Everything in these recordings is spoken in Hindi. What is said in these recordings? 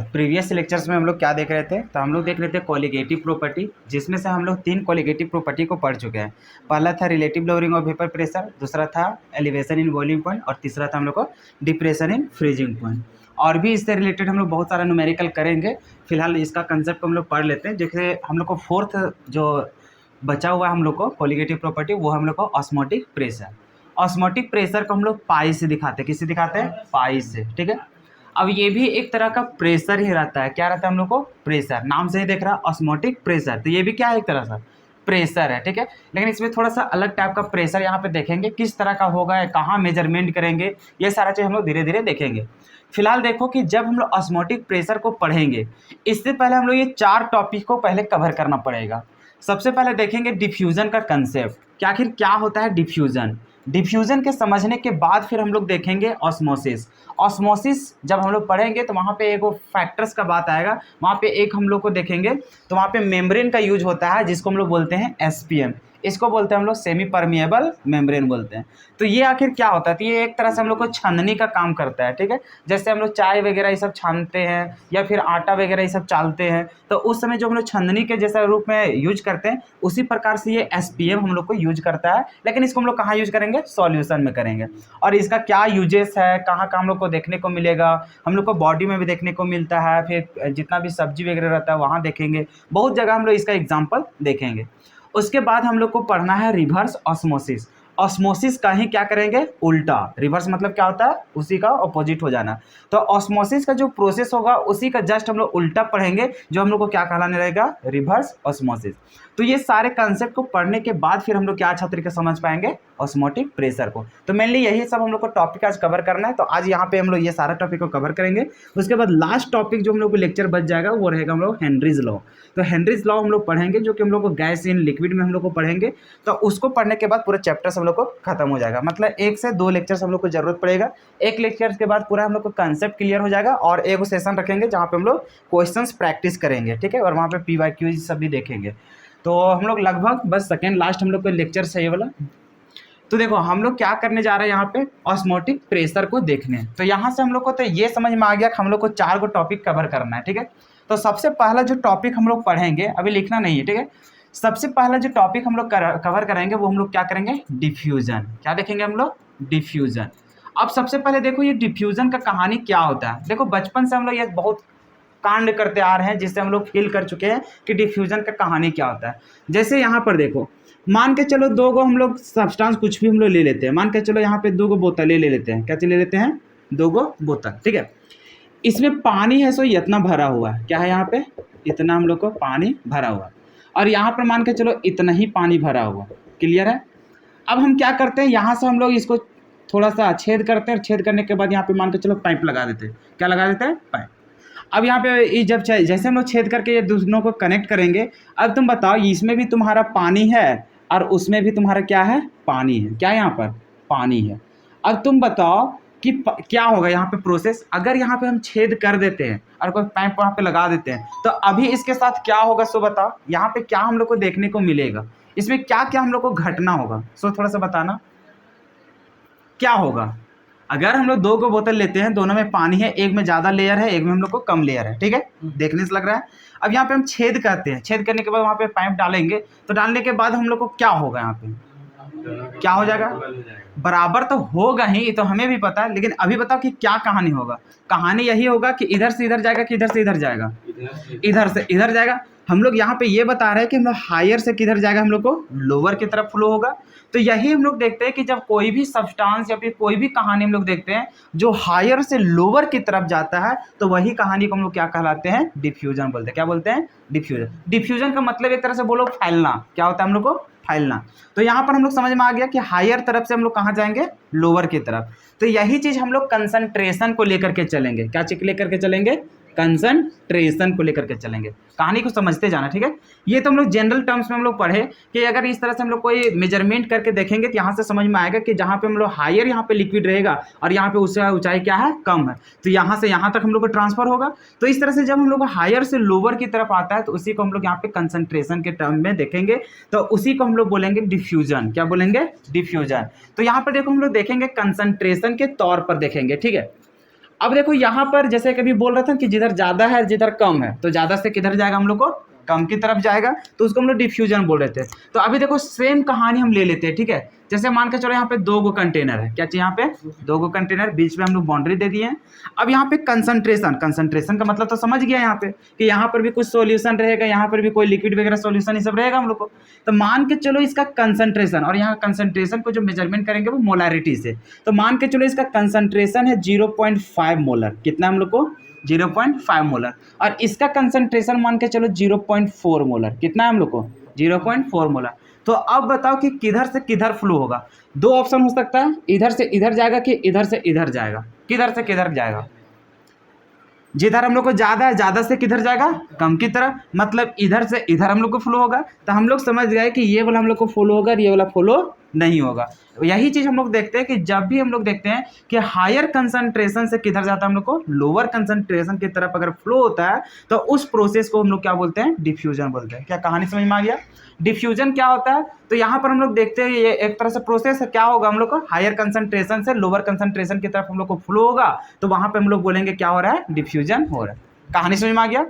प्रीवियस लेक्चर्स में हम लोग क्या देख रहे थे, तो हम लोग देख रहे थे कोलिगेटिव प्रॉपर्टी, जिसमें से हम लोग 3 कोलिगेटिव प्रॉपर्टी को पढ़ चुके हैं। पहला था relative lowering of vapour pressure, दूसरा था एलिवेशन इन बॉइलिंग पॉइंट और तीसरा था हम लोग को डिप्रेशन इन फ्रीजिंग पॉइंट। और भी इससे रिलेटेड हम लोग बहुत सारा न्यूमेरिकल करेंगे। फिलहाल इसका कंसेप्ट को हम लोग पढ़ लेते हैं। जैसे हम लोग को फोर्थ जो बचा हुआ है हम लोग को कोलिगेटिव प्रॉपर्टी, वो हम लोग को ऑस्मोटिक प्रेशर। ऑस्मोटिक प्रेशर को हम लोग पाई से दिखाते हैं। किससे दिखाते हैं? पाई से। ठीक है। अब ये भी एक तरह का प्रेशर ही रहता है। क्या रहता है हम लोग को? प्रेशर। नाम से ही देख रहा है ऑस्मोटिक प्रेशर, तो ये भी क्या है? एक तरह सा प्रेशर है। ठीक है। लेकिन इसमें थोड़ा सा अलग टाइप का प्रेशर यहाँ पे देखेंगे, किस तरह का होगा, कहाँ मेजरमेंट करेंगे, ये सारा चीज़ हम लोग धीरे धीरे देखेंगे। फिलहाल देखो कि जब हम लोग ऑस्मोटिक प्रेशर को पढ़ेंगे, इससे पहले हम लोग ये 4 टॉपिक को पहले कवर करना पड़ेगा। सबसे पहले देखेंगे डिफ्यूजन का कंसेप्ट, कि आखिर क्या होता है डिफ्यूजन। डिफ्यूजन के समझने के बाद फिर हम लोग देखेंगे ऑस्मोसिस। ऑस्मोसिस जब हम लोग पढ़ेंगे तो वहाँ पे एक फैक्टर्स का बात आएगा, वहाँ पे एक हम लोग को देखेंगे, तो वहाँ पे मेम्ब्रेन का यूज होता है, जिसको हम लोग बोलते हैं एसपीएम। इसको बोलते हैं हम लोग सेमी परमिएबल मेम्ब्रेन बोलते हैं। तो ये आखिर क्या होता है? तो ये एक तरह से हम लोग को छाननी का काम करता है। ठीक है। जैसे हम लोग चाय वगैरह ये सब छानते हैं या फिर आटा वगैरह ये सब चालते हैं, तो उस समय जो हम लोग छाननी के जैसा रूप में यूज करते हैं, उसी प्रकार से ये एसपीएम हम लोग को यूज करता है। लेकिन इसको हम लोग कहाँ यूज करेंगे? सॉल्यूशन में करेंगे। और इसका क्या यूजेस है, कहाँ कहाँ हम लोग को देखने को मिलेगा? हम लोग को बॉडी में भी देखने को मिलता है, फिर जितना भी सब्जी वगैरह रहता है वहाँ देखेंगे, बहुत जगह हम लोग इसका एग्जाम्पल देखेंगे। उसके बाद हम लोग को पढ़ना है रिवर्स ऑस्मोसिस। ऑस्मोसिस का ही क्या करेंगे? उल्टा। रिवर्स मतलब क्या होता है? उसी का ऑपोजिट हो जाना। तो ऑस्मोसिस का जो प्रोसेस होगा उसी का जस्ट हम लोग उल्टा पढ़ेंगे, जो हम लोग को क्या कहलाने रहेगा? Reverse osmosis. तो ये सारे कंसेप्ट को पढ़ने के बाद फिर हम लोग क्या अच्छा तरीके समझ पाएंगे? ऑस्मोटिक प्रेशर को। तो मेनली यही सब हम लोग को टॉपिक आज कवर करना है। तो आज यहाँ पे हम लोग ये सारा टॉपिक को कवर करेंगे। उसके बाद लास्ट टॉपिक जो हम लोग को लेक्चर बच जाएगा वो रहेगा हम लोग हेनरीज लॉ। तो हेनरीज लॉ हम लोग पढ़ेंगे, जो कि हम लोग को गैस इन लिक्विड में हम लोग को पढ़ेंगे। तो उसको पढ़ने के बाद पूरा चैप्टर्स हम लोग को खत्म हो जाएगा। मतलब 1 से 2 लेक्चर्स हम लोग को जरूरत पड़ेगा। एक लेक्चर के बाद पूरा हम लोग को कंसेप्ट क्लियर हो जाएगा, और एक सेशन रखेंगे जहाँ पे हम लोग क्वेश्चंस प्रैक्टिस करेंगे। ठीक है। और वहाँ पे PYQ सब भी देखेंगे। तो हम लोग लगभग बस सेकेंड लास्ट हम लोग को लेक्चर है ये वाला। तो देखो हम लोग क्या करने जा रहे हैं यहाँ पे? ऑस्मोटिक प्रेशर को देखने। तो यहाँ से हम लोग को तो ये समझ में आ गया कि हम लोग को 4 को टॉपिक कवर करना है। ठीक है। तो सबसे पहला जो टॉपिक हम लोग पढ़ेंगे, अभी लिखना नहीं है। ठीक है। सबसे पहला जो टॉपिक हम लोग कवर करेंगे वो हम लोग क्या करेंगे? डिफ्यूजन। क्या देखेंगे हम लोग? डिफ्यूजन। अब सबसे पहले देखो ये डिफ्यूजन का कहानी क्या होता है। देखो बचपन से हम लोग ये बहुत कांड करते आ रहे हैं, जिससे हम लोग फील कर चुके हैं कि डिफ्यूजन का कहानी क्या होता है। जैसे यहाँ पर देखो, मान के चलो 2 गो हम लोग सब्सटेंस कुछ भी हम लोग ले लेते हैं। मान के चलो यहाँ पे 2 गो बोतल ले लेते हैं। क्या चीज ले लेते हैं? 2 गो बोतल। ठीक है। इसमें पानी है, सो इतना भरा हुआ है। क्या है यहाँ पे? इतना हम लोग को पानी भरा हुआ है। और यहाँ पर मान के चलो इतना ही पानी भरा हुआ। क्लियर है? अब हम क्या करते हैं, यहाँ से हम लोग इसको थोड़ा सा छेद करते हैं, और छेद करने के बाद यहाँ पे मान के चलो पाइप लगा देते हैं। क्या लगा देते हैं? पाइप। अब यहाँ पे ये जब जैसे हम लोग छेद करके ये दोनों को कनेक्ट करेंगे, अब तुम बताओ इसमें भी तुम्हारा पानी है और उसमें भी तुम्हारा क्या है? पानी है। क्या यहाँ पर? पानी है। अब तुम बताओ कि क्या होगा यहाँ पे प्रोसेस? अगर यहाँ पे हम छेद कर देते हैं और कोई पाइप वहाँ पे लगा देते हैं, तो अभी इसके साथ क्या होगा? सो बताओ यहाँ पे क्या हम लोग को देखने को मिलेगा? इसमें क्या क्या हम लोग को घटना होगा? सो थोड़ा सा बताना क्या होगा। अगर हम लोग 2 को बोतल लेते हैं, दोनों में पानी है, एक में ज़्यादा लेयर है, एक में हम लोग को कम लेयर है। ठीक है। देखने से लग रहा है। अब यहाँ पे हम छेद करते हैं, छेद करने के बाद वहाँ पे पाइप डालेंगे, तो डालने के बाद हम लोग को क्या होगा? यहाँ पे क्या हो जाएगा? बराबर तो होगा ही, तो हमें भी पता है। लेकिन अभी बताओ कि क्या कहानी होगा? कहानी यही होगा कि इधर से इधर जाएगा कि इधर से इधर जाएगा? इधर से इधर जाएगा। हम लोग यहाँ पे ये बता रहे हैं कि हम लोग हायर से किधर जाएगा? हम लोग को लोअर की तरफ फ्लो होगा। तो यही हम लोग देखते हैं कि जब कोई भी सब्सटेंस या फिर कोई भी कहानी हम लोग देखते हैं जो हायर से लोअर की तरफ जाता है, तो वही कहानी को हम लोग क्या कहलाते हैं? डिफ्यूजन बोलते हैं। क्या बोलते हैं? डिफ्यूजन। डिफ्यूजन का मतलब एक तरह से बोलो फैलना। क्या होता है हम लोग को? फैलना। तो यहाँ पर हम लोग समझ में आ गया कि हायर तरफ से हम लोग कहाँ जाएंगे? लोअर की तरफ। तो यही चीज हम लोग कंसंट्रेशन को लेकर के चलेंगे। क्या चीज लेकर के चलेंगे? कंसंट्रेशन को लेकर के चलेंगे। कहानी को समझते जाना। ठीक है। ये तो हम लोग जनरल टर्म्स में हम लोग पढ़े कि अगर इस तरह से हम लोग कोई मेजरमेंट करके देखेंगे, तो यहाँ से समझ में आएगा कि जहाँ पे हम लोग हायर यहाँ पे लिक्विड रहेगा और यहाँ पे उससे ऊंचाई क्या है? कम है, तो यहाँ से यहाँ तक हम लोग को ट्रांसफर होगा। तो इस तरह से जब हम लोग हायर से लोअर की तरफ आता है, तो उसी को हम लोग यहाँ पे कंसंट्रेशन के टर्म में देखेंगे। तो उसी को हम लोग बोलेंगे डिफ्यूजन। क्या बोलेंगे? डिफ्यूजन। तो यहाँ पर देखो हम लोग देखेंगे कंसंट्रेशन के तौर पर देखेंगे। ठीक है। अब देखो यहाँ पर जैसे कभी बोल रहा था कि जिधर ज़्यादा है जिधर कम है, तो ज़्यादा से किधर जाएगा हम लोग को, कम की तरफ जाएगा, तो उसको हम लोग डिफ्यूजन बोल रहे थे। तो अभी देखो सेम कहानी हम ले लेते हैं, ठीक है। जैसे मान के चलो यहाँ पे 2 गो कंटेनर है, क्या चाहिए यहाँ पे, 2 गो कंटेनर, बीच में हम लोग बाउंड्री दे दिए हैं। अब यहाँ पे कंसंट्रेशन, कंसंट्रेशन का मतलब तो समझ गया यहाँ पे कि यहाँ पर भी कुछ सॉल्यूशन रहेगा, यहाँ पर भी कोई लिक्विड वगैरह सॉल्यूशन ये सब रहेगा हम लोग को। तो मान के चलो इसका कंसंट्रेशन, और यहाँ कंसंट्रेशन को जो मेजरमेंट करेंगे वो मोलारिटी से, तो मान के चलो इसका कंसंट्रेशन है 0.5 मोलर, कितना हम लोग को, 0.5 मोलर, और इसका कंसंट्रेशन मान के चलो 0.4 मोलर, कितना है हम लोग को, 0.4 मोलर। तो अब बताओ कि किधर से किधर फ्लो होगा। 2 ऑप्शन हो सकता है, इधर से इधर जाएगा कि इधर से इधर जाएगा। किधर से किधर जाएगा, जिधर हम लोग को ज़्यादा है, ज़्यादा से किधर जाएगा, कम की तरफ, मतलब इधर से इधर हम लोग को फ्लो होगा। तो हम लोग समझ गए कि ये वाला हम लोग को फ्लो होगा और ये वाला फ्लो नहीं होगा। यही चीज़ हम लोग देखते हैं कि जब भी हम लोग देखते हैं कि हायर कंसंट्रेशन से किधर जाता है हम लोग को, लोअर कंसंट्रेशन की तरफ अगर फ्लो होता है, तो उस प्रोसेस को हम लोग क्या बोलते हैं, डिफ्यूजन बोलते हैं। क्या कहानी समझ में आ गया। डिफ्यूजन क्या होता है, तो यहाँ पर हम लोग देखते हैं ये एक तरह से प्रोसेस है, क्या होगा हम लोग को, हायर कंसंट्रेशन से लोअर कंसंट्रेशन की तरफ हम लोग को फ्लो होगा, तो वहां पे हम लोग बोलेंगे क्या हो रहा है, डिफ्यूजन हो रहा है। कहानी समझ में आ गया।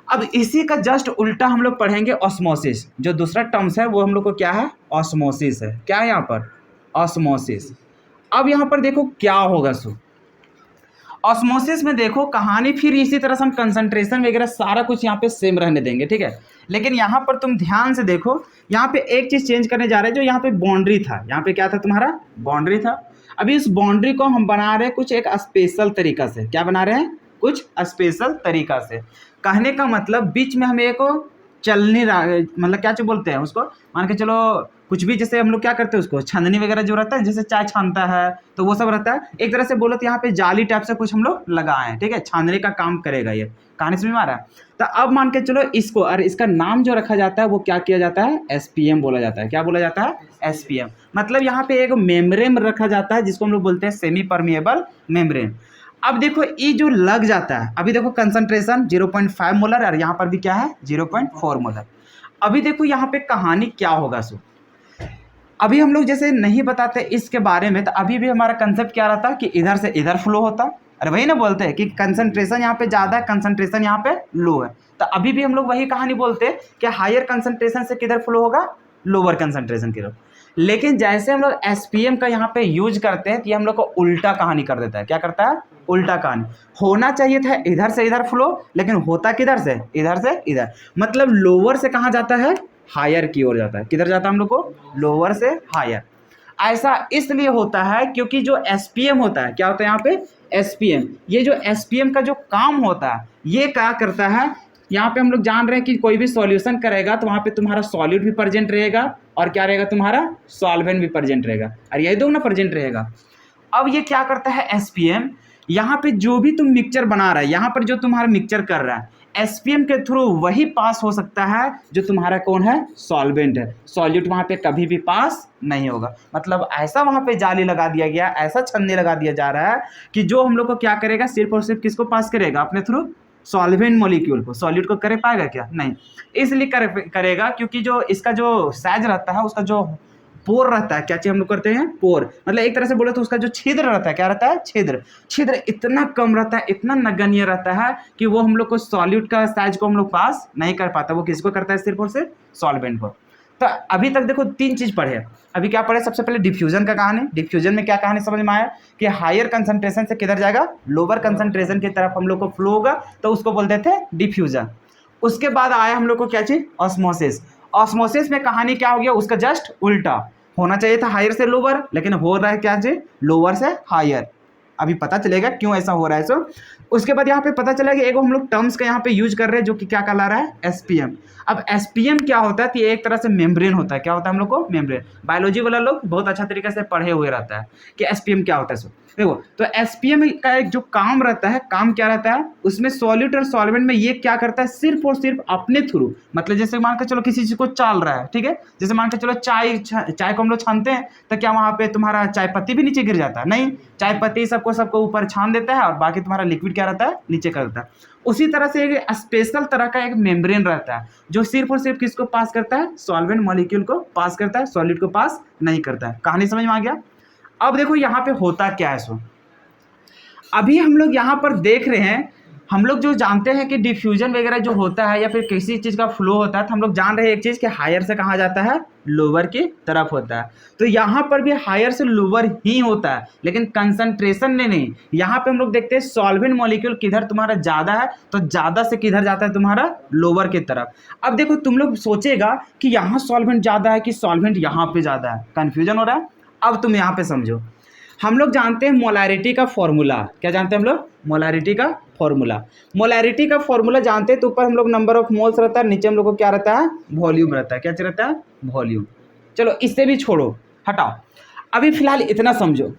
अब इसी का जस्ट उल्टा हम लोग पढ़ेंगे ऑस्मोसिस। जो दूसरा टर्म्स है वो हम लोग को क्या है, ऑस्मोसिस है। क्या है यहाँ पर, ऑस्मोसिस। अब यहाँ पर देखो क्या होगा सो, ऑस्मोसिस में देखो कहानी फिर इसी तरह से हम कंसंट्रेशन वगैरह सारा कुछ यहाँ पे सेम रहने देंगे, ठीक है। लेकिन यहाँ पर तुम ध्यान से देखो, यहाँ पे एक चीज़ चेंज करने जा रहे हैं। जो यहाँ पे बाउंड्री था, यहाँ पे क्या था तुम्हारा, बाउंड्री था। अभी इस बाउंड्री को हम बना रहे हैं कुछ एक स्पेशल तरीका से। क्या बना रहे हैं, कुछ स्पेशल तरीका से। कहने का मतलब बीच में हमें एक चलनी, मतलब क्या चीज बोलते हैं उसको, मान के चलो कुछ भी, जैसे हम लोग क्या करते हैं उसको छाननी वगैरह जो रहता है, जैसे चाय छानता है तो वो सब रहता है। एक तरह से बोलो तो यहाँ पे जाली टाइप से कुछ हम लोग लगाए हैं, ठीक है, छानने का काम करेगा ये। कहानी समझ में आ रहा है। तो अब मान के चलो इसको, और इसका नाम जो रखा जाता है वो क्या किया जाता है, एसपीएम बोला जाता है। क्या बोला जाता है, एसपीएम। मतलब यहाँ पे एक मेम्ब्रेन रखा जाता है जिसको हम लोग बोलते हैं सेमी परमिएबल मेम्ब्रेन। अब देखो ये जो लग जाता है, अभी देखो कंसंट्रेशन 0.5 मोलर, और यहाँ पर भी क्या है, 0.4 मोलर। अभी देखो यहाँ पे कहानी क्या होगा सो, अभी हम लोग जैसे नहीं बताते इसके बारे में, तो अभी भी हमारा कंसेप्ट क्या रहता कि इधर से इधर फ्लो होता। अरे वही ना बोलते हैं कि कंसंट्रेशन यहाँ पे ज़्यादा है, कंसंट्रेशन यहाँ पे लो है। तो अभी भी हम लोग वही कहानी बोलते हैं कि हायर कंसंट्रेशन से किधर फ्लो होगा, लोअर कंसंट्रेशन की तरफ। लेकिन जैसे हम लोग एसपीएम का यहाँ पे यूज करते हैं तो ये हम लोग को उल्टा कहानी कर देता है। क्या करता है, उल्टा कहानी। होना चाहिए था इधर से इधर फ्लो, लेकिन होता किधर से, इधर से इधर। मतलब लोअर से कहाँ जाता है, हायर की ओर जाता है। किधर जाता है हम लोग को, लोअर से हायर। ऐसा इसलिए होता है क्योंकि जो एसपीएम होता है, क्या होता है यहाँ पे, एसपीएम। ये जो एसपीएम का जो काम होता है ये क्या करता है, यहाँ पे हम लोग जान रहे हैं कि कोई भी सॉल्यूशन करेगा तो वहाँ पे तुम्हारा सॉल्यूट भी प्रेजेंट रहेगा, और क्या रहेगा, तुम्हारा सॉल्वेंट भी प्रेजेंट रहेगा, और यही दोनों प्रेजेंट रहेगा। अब ये क्या करता है एसपीएम, यहाँ पे जो भी तुम मिक्सचर बना रहा है, यहाँ पर जो तुम्हारा मिक्सचर कर रहा है, एसपीएम के थ्रू वही पास हो सकता है जो तुम्हारा कौन है, सॉल्वेंट है। सॉल्यूट वहाँ पे कभी भी पास नहीं होगा। मतलब ऐसा वहाँ पे जाली लगा दिया गया, ऐसा छन्नी लगा दिया जा रहा है कि जो हम लोग को क्या करेगा, सिर्फ और सिर्फ किसको पास करेगा, अपने थ्रू सॉल्वेंट मॉलिक्यूल को। सॉल्यूट को करे पाएगा क्या, नहीं। इसलिए करेगा क्योंकि जो इसका जो साइज रहता है, उसका जो पोर रहता है, क्या चीज हम लोग करते हैं, पोर। मतलब एक तरह से बोले तो उसका जो छिद्र रहता है, क्या रहता है, छिद्र। छिद्र इतना कम रहता है, इतना नगण्य रहता है कि वो हम लोग को सॉल्यूट का साइज को हम लोग पास नहीं कर पाता। वो किसको करता है, सिर्फ और सिर्फ सॉल्वेंट को। तो अभी तक देखो 3 चीज पढ़े। अभी क्या पढ़े, सबसे पहले डिफ्यूजन का कहानी। डिफ्यूजन में क्या कहानी समझ में आया कि हायर कंसंट्रेशन से किधर जाएगा, लोअर कंसंट्रेशन की तरफ हम लोग को फ्लो होगा, तो उसको बोलते थे डिफ्यूजन। उसके बाद आया हम लोग को क्या चीज, ऑस्मोसिस। ऑस्मोसिस में कहानी क्या हो गया, उसका जस्ट उल्टा। होना चाहिए था हायर से लोअर, लेकिन हो रहा है क्या चीज, लोअर से हायर। अभी पता चलेगा क्यों ऐसा हो रहा है सो। उसके बाद यहाँ पे पता चलेगा एक हम लोग टर्म्स का यहाँ पे यूज कर रहे हैं जो कि क्या कहला रहा है, एसपीएम। अब एसपीएम क्या होता है, तो ये एक तरह से मेम्ब्रेन होता है। क्या होता है हम लोग को, मेम्ब्रेन। बायोलॉजी वाला लोग बहुत अच्छा तरीके से पढ़े हुए रहता है कि एसपीएम क्या होता है सो। देखो तो एसपीएम का एक जो काम रहता है, काम क्या रहता है, उसमें सॉल्यूट और सॉल्वेंट में ये क्या करता है, सिर्फ और सिर्फ अपने थ्रू, मतलब जैसे मान के चलो किसी चीज को चाल रहा है, ठीक है, जैसे मान के चलो चाय को हम लोग छानते हैं, तो क्या वहां पे तुम्हारा चाय पत्ती भी नीचे गिर जाता है, नहीं। चाय पत्ती सबको ऊपर छान देता है, और बाकी तुम्हारा लिक्विड क्या रहता है, नीचे कर देता है। उसी तरह से एक स्पेशल तरह का एक मेम्ब्रेन रहता है जो सिर्फ और सिर्फ किसको पास करता है, सॉल्वेंट मॉलिक्यूल को पास करता है, सॉलिड को पास नहीं करता है। कहानी समझ में आ गया। अब देखो यहाँ पे होता क्या है सो। अभी हम लोग यहाँ पर देख रहे हैं, हम लोग जो जानते हैं कि डिफ्यूजन वगैरह जो होता है या फिर किसी चीज़ का फ्लो होता है, तो हम लोग जान रहे हैं एक चीज़ कि हायर से कहाँ जाता है, लोअर की तरफ होता है। तो यहाँ पर भी हायर से लोअर ही होता है, लेकिन कंसंट्रेशन में नहीं। यहाँ पे हम लोग देखते हैं सॉल्वेंट मॉलिक्यूल किधर तुम्हारा ज़्यादा है, तो ज़्यादा से किधर जाता है तुम्हारा, लोअर की तरफ। अब देखो तुम लोग सोचेगा कि यहाँ सॉल्वेंट ज़्यादा है कि सॉल्वेंट यहाँ पे ज़्यादा है, कन्फ्यूजन हो रहा है। अब तुम यहाँ पे समझो, हम लोग जानते हैं मोलैरिटी का फॉर्मूला। क्या जानते हैं हम लोग? मोलैरिटी का फॉर्मूला। मोलैरिटी का फॉर्मूला जानते हैं तो ऊपर हम लोग नंबर ऑफ मोल्स रहता है, नीचे हम लोग को क्या रहता है, वॉल्यूम रहता है। क्या रहता है? वॉल्यूम। चलो इससे भी छोड़ो, हटाओ, अभी फिलहाल इतना समझो।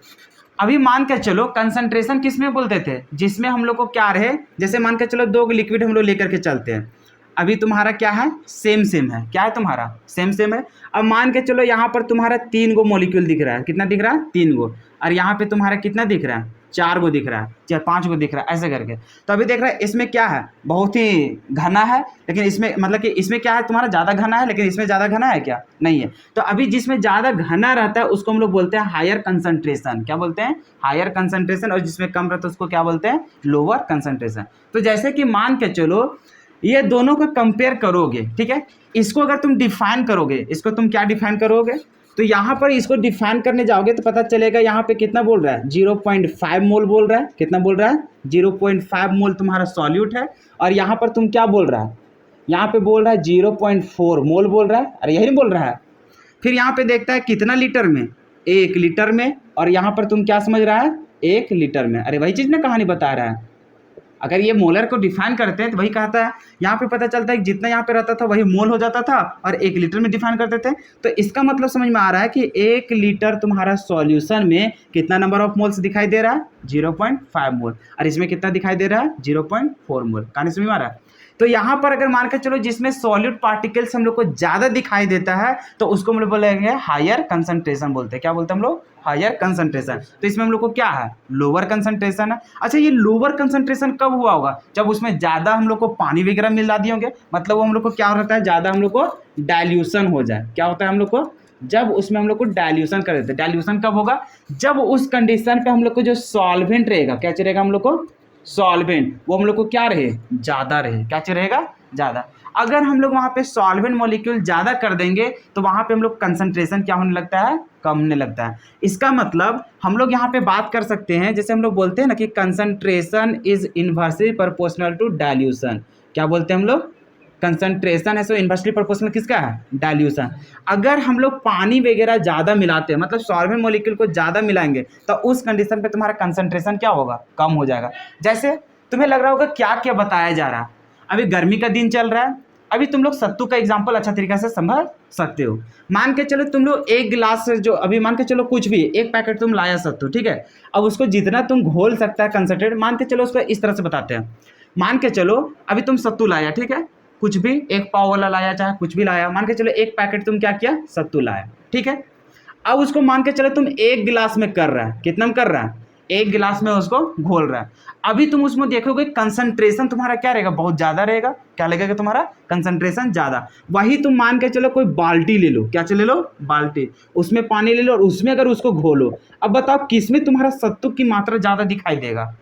अभी मान के चलो कंसंट्रेशन किस में बोलते थे, जिसमें हम लोग को क्या रहे, जैसे मान के चलो 2 लिक्विड हम लोग लेकर के चलते हैं। अभी तुम्हारा क्या है, सेम सेम है। क्या है तुम्हारा, सेम सेम है। अब मान के चलो यहाँ पर तुम्हारा 3 गो मॉलिक्यूल दिख रहा है। कितना दिख रहा है? 3 गो। और यहाँ पे तुम्हारा कितना दिख रहा है, 4 गो दिख रहा है, चाहे 5 गो दिख रहा है, ऐसे करके। तो अभी देख रहा है इसमें क्या है, बहुत ही घना है, लेकिन इसमें मतलब कि इसमें क्या है तुम्हारा, ज़्यादा घना है, लेकिन इसमें ज़्यादा घना है क्या, नहीं है। तो अभी जिसमें ज़्यादा घना रहता है उसको हम लोग बोलते हैं हायर कंसंट्रेशन। क्या बोलते हैं? Higher concentration. और जिसमें कम रहता है उसको क्या बोलते हैं, लोअर कंसंट्रेशन। तो जैसे कि मान के चलो ये दोनों को कंपेयर करोगे, ठीक है, इसको अगर तुम डिफाइन करोगे, इसको तुम क्या डिफाइन करोगे, तो यहाँ पर इसको डिफाइन करने जाओगे तो पता चलेगा यहाँ पे कितना बोल रहा है, 0.5 मोल बोल रहा है। कितना बोल रहा है? 0.5 मोल तुम्हारा सॉल्यूट है। और यहाँ पर तुम क्या बोल रहा है, यहाँ पे बोल रहा है 0.4 मोल बोल रहा है। अरे यही नहीं बोल रहा है। फिर यहाँ पे देखता है कितना लीटर में, 1 लीटर में। और यहाँ पर तुम क्या समझ रहा है, 1 लीटर में। अरे वही चीज़ ना कहानी बता रहा है। अगर ये मोलर को डिफाइन करते हैं तो वही कहता है, यहाँ पे पता चलता है कि जितना यहाँ पे रहता था वही मोल हो जाता था, और 1 लीटर में डिफाइन करते थे। तो इसका मतलब समझ में आ रहा है कि 1 लीटर तुम्हारा सॉल्यूशन में कितना नंबर ऑफ मोल्स दिखाई दे रहा है, 0.5 मोल। और इसमें कितना दिखाई दे रहा है, 0.4 मोल। कहानी समझ में आ रहा है? तो यहाँ पर अगर मान के चलो जिसमें सॉल्यूट पार्टिकल्स हम लोग को ज़्यादा दिखाई देता है तो उसको हम लोग बोलेंगे हायर कंसंट्रेशन बोलते हैं। क्या बोलते हैं हम लोग? Higher concentration. तो इसमें हम लोग को क्या है, लोअर कंसंट्रेशन है। अच्छा, ये लोअर कंसंट्रेशन कब हुआ होगा, जब उसमें ज़्यादा हम लोग को पानी वगैरह मिला दिए होंगे। मतलब वो हम लोग को क्या रहता है, ज़्यादा हम लोग को डाइल्यूशन हो जाए। क्या होता है हम लोग को, जब उसमें हम लोग को डाइल्यूशन कर देते हैं। डाइल्यूशन कब होगा, जब उस कंडीशन पे हम लोग को जो सॉल्वेंट रहेगा, क्या रहेगा हम लोग को, सॉल्वेंट, वो हम लोग को क्या रहे, ज़्यादा रहे। क्या रहेगा, ज़्यादा। अगर हम लोग वहाँ पे सॉल्वेंट मॉलिक्यूल ज़्यादा कर देंगे तो वहाँ पे हम लोग कंसंट्रेशन क्या होने लगता है, कम होने लगता है। इसका मतलब हम लोग यहाँ पे बात कर सकते हैं, जैसे हम लोग बोलते हैं ना कि concentration is inversely proportional to dilution. क्या बोलते हैं हम लोग, कंसंट्रेशन है सो इन्वर्सली प्रोपोर्शनल किसका है, डाइल्यूशन। अगर हम लोग पानी वगैरह ज़्यादा मिलाते हैं, मतलब सॉल्वेंट मॉलिक्यूल को ज़्यादा मिलाएंगे, तो उस कंडीशन पे तुम्हारा कंसंट्रेशन क्या होगा, कम हो जाएगा। जैसे तुम्हें लग रहा होगा क्या क्या बताया जा रहा है। अभी गर्मी का दिन चल रहा है, अभी तुम लोग सत्तू का एग्जाम्पल अच्छा तरीके से समझ सकते हो। मान के चलो तुम लोग 1 गिलास, जो अभी मान के चलो कुछ भी 1 पैकेट तुम लाया सत्तू, ठीक है। अब उसको जितना तुम घोल सकता है कंसंट्रेट, मान के चलो उसको इस तरह से बताते हैं। मान के चलो अभी तुम सत्तू लाया, ठीक है, कुछ भी 1 पाव वाला लाया, चाहे कुछ भी लाया, मान के चलो 1 पैकेट तुम क्या किया, सत्तू लाया, ठीक है। अब उसको मान के चलो तुम 1 गिलास में कर रहा है, कितना में कर रहा है, 1 गिलास में उसको घोल रहा है। अभी तुम उसमें देखोगे कंसंट्रेशन तुम्हारा क्या रहेगा, बहुत ज़्यादा रहेगा। क्या लगेगा तुम्हारा, कंसंट्रेशन ज़्यादा। वही तुम मान के चलो कोई बाल्टी ले लो, क्या ले लो, बाल्टी, उसमें पानी ले लो और उसमें अगर उसको घोलो। अब बताओ किस में तुम्हारा सत्तू की मात्रा ज़्यादा दिखाई देगा,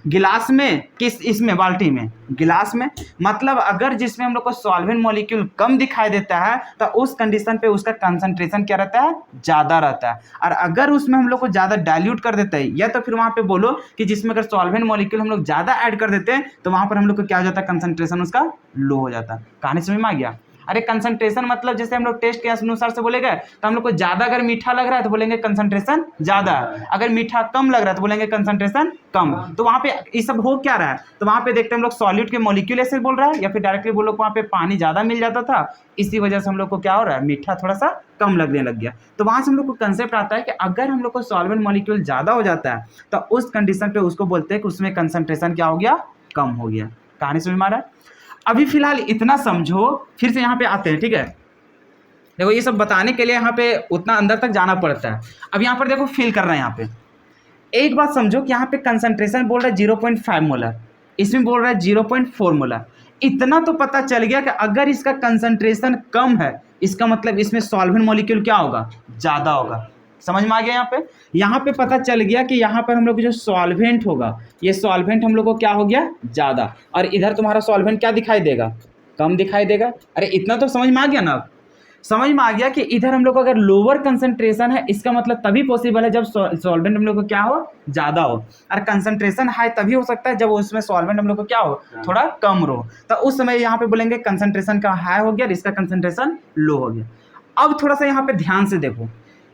गिलास में, किस इसमें, बाल्टी में, गिलास में। मतलब अगर जिसमें हम लोग को सॉल्वेंट मॉलिक्यूल कम दिखाई देता है तो उस कंडीशन पे उसका कंसंट्रेशन क्या रहता है, ज़्यादा रहता है। और अगर उसमें हम लोग को ज़्यादा डाइल्यूट कर देता है, या तो फिर वहाँ पे बोलो कि जिसमें अगर सॉल्वेंट मॉलिक्यूल हम लोग ज़्यादा ऐड कर देते हैं तो वहाँ पर हम लोग को क्या हो जाता है, कंसंट्रेशन उसका लो हो जाता है। कहानी समझ में आ गया? अरे कंसंट्रेशन मतलब जैसे हम लोग टेस्ट के अनुसार से बोलेंगे तो हम लोग को ज़्यादा अगर मीठा लग रहा है तो बोलेंगे कंसंट्रेशन ज़्यादा, अगर मीठा कम लग रहा है तो बोलेंगे कंसंट्रेशन कम। तो वहाँ पे ये सब हो क्या रहा है, तो वहाँ पे देखते हैं हम लोग सॉल्यूट के मॉलिक्यूल ऐसे बोल रहा है, या फिर डायरेक्टली बोलो वहाँ पे पानी ज़्यादा मिल जाता था, इसी वजह से हम लोग को क्या हो रहा है, मीठा थोड़ा सा कम लगने लग गया। तो वहाँ से हम लोग को कंसेप्ट आता है कि अगर हम लोग को सॉल्वेंट मॉलिक्यूल ज़्यादा हो जाता है तो उस कंडीशन पे उसको बोलते हैं कि उसमें कंसंट्रेशन क्या हो गया, कम हो गया। कहानी समझ में आ रहा है? अभी फिलहाल इतना समझो, फिर से यहाँ पे आते हैं, ठीक है। देखो ये सब बताने के लिए यहाँ पे उतना अंदर तक जाना पड़ता है। अब यहाँ पर देखो फील कर रहे हैं, यहाँ पे एक बात समझो कि यहाँ पे कंसंट्रेशन बोल रहा है 0.5 मोलर, इसमें बोल रहा है 0.4 मोलर। इतना तो पता चल गया कि अगर इसका कंसंट्रेशन कम है इसका मतलब इसमें सॉल्वेंट मॉलिक्यूल क्या होगा, ज़्यादा होगा। समझ में आ गया? यहाँ पे पता चल गया कि यहाँ पर हम लोग जो सॉल्वेंट होगा, ये सॉल्वेंट हम लोग को क्या हो गया, ज़्यादा, और इधर तुम्हारा सॉल्वेंट क्या दिखाई देगा, कम दिखाई देगा। अरे इतना तो समझ में आ गया ना? समझ में आ गया कि इधर हम लोग को अगर लोअर कंसंट्रेशन है, इसका मतलब तभी पॉसिबल है जब सॉल्वेंट हम लोग को क्या हो, ज़्यादा हो, और कंसंट्रेशन हाई तभी हो सकता है जब उसमें सॉल्वेंट हम लोग को क्या हो, थोड़ा कम हो। तो उस समय यहाँ पे बोलेंगे कंसंट्रेशन का हाई हो गया और इसका कंसंट्रेशन लो हो गया। अब थोड़ा सा यहाँ पे ध्यान से देखो,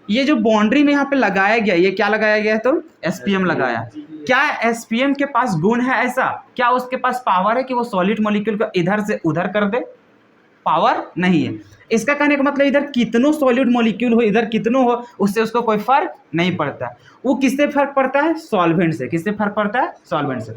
ये जो बाउंड्री में यहाँ पे लगाया गया, ये क्या लगाया गया है, तो एसपीएम लगाया। क्या एसपीएम के पास गुण है ऐसा, क्या उसके पास पावर है कि वो सॉलिड मॉलिक्यूल को इधर से उधर कर दे? पावर नहीं है। इसका कहने का मतलब इधर कितनों सॉलिड मॉलिक्यूल हो, इधर कितनों हो, उससे उसको कोई फर्क नहीं पड़ता। वो किससे फर्क पड़ता है, सॉल्वेंट से। किससे फर्क पड़ता है, सॉल्वेंट से।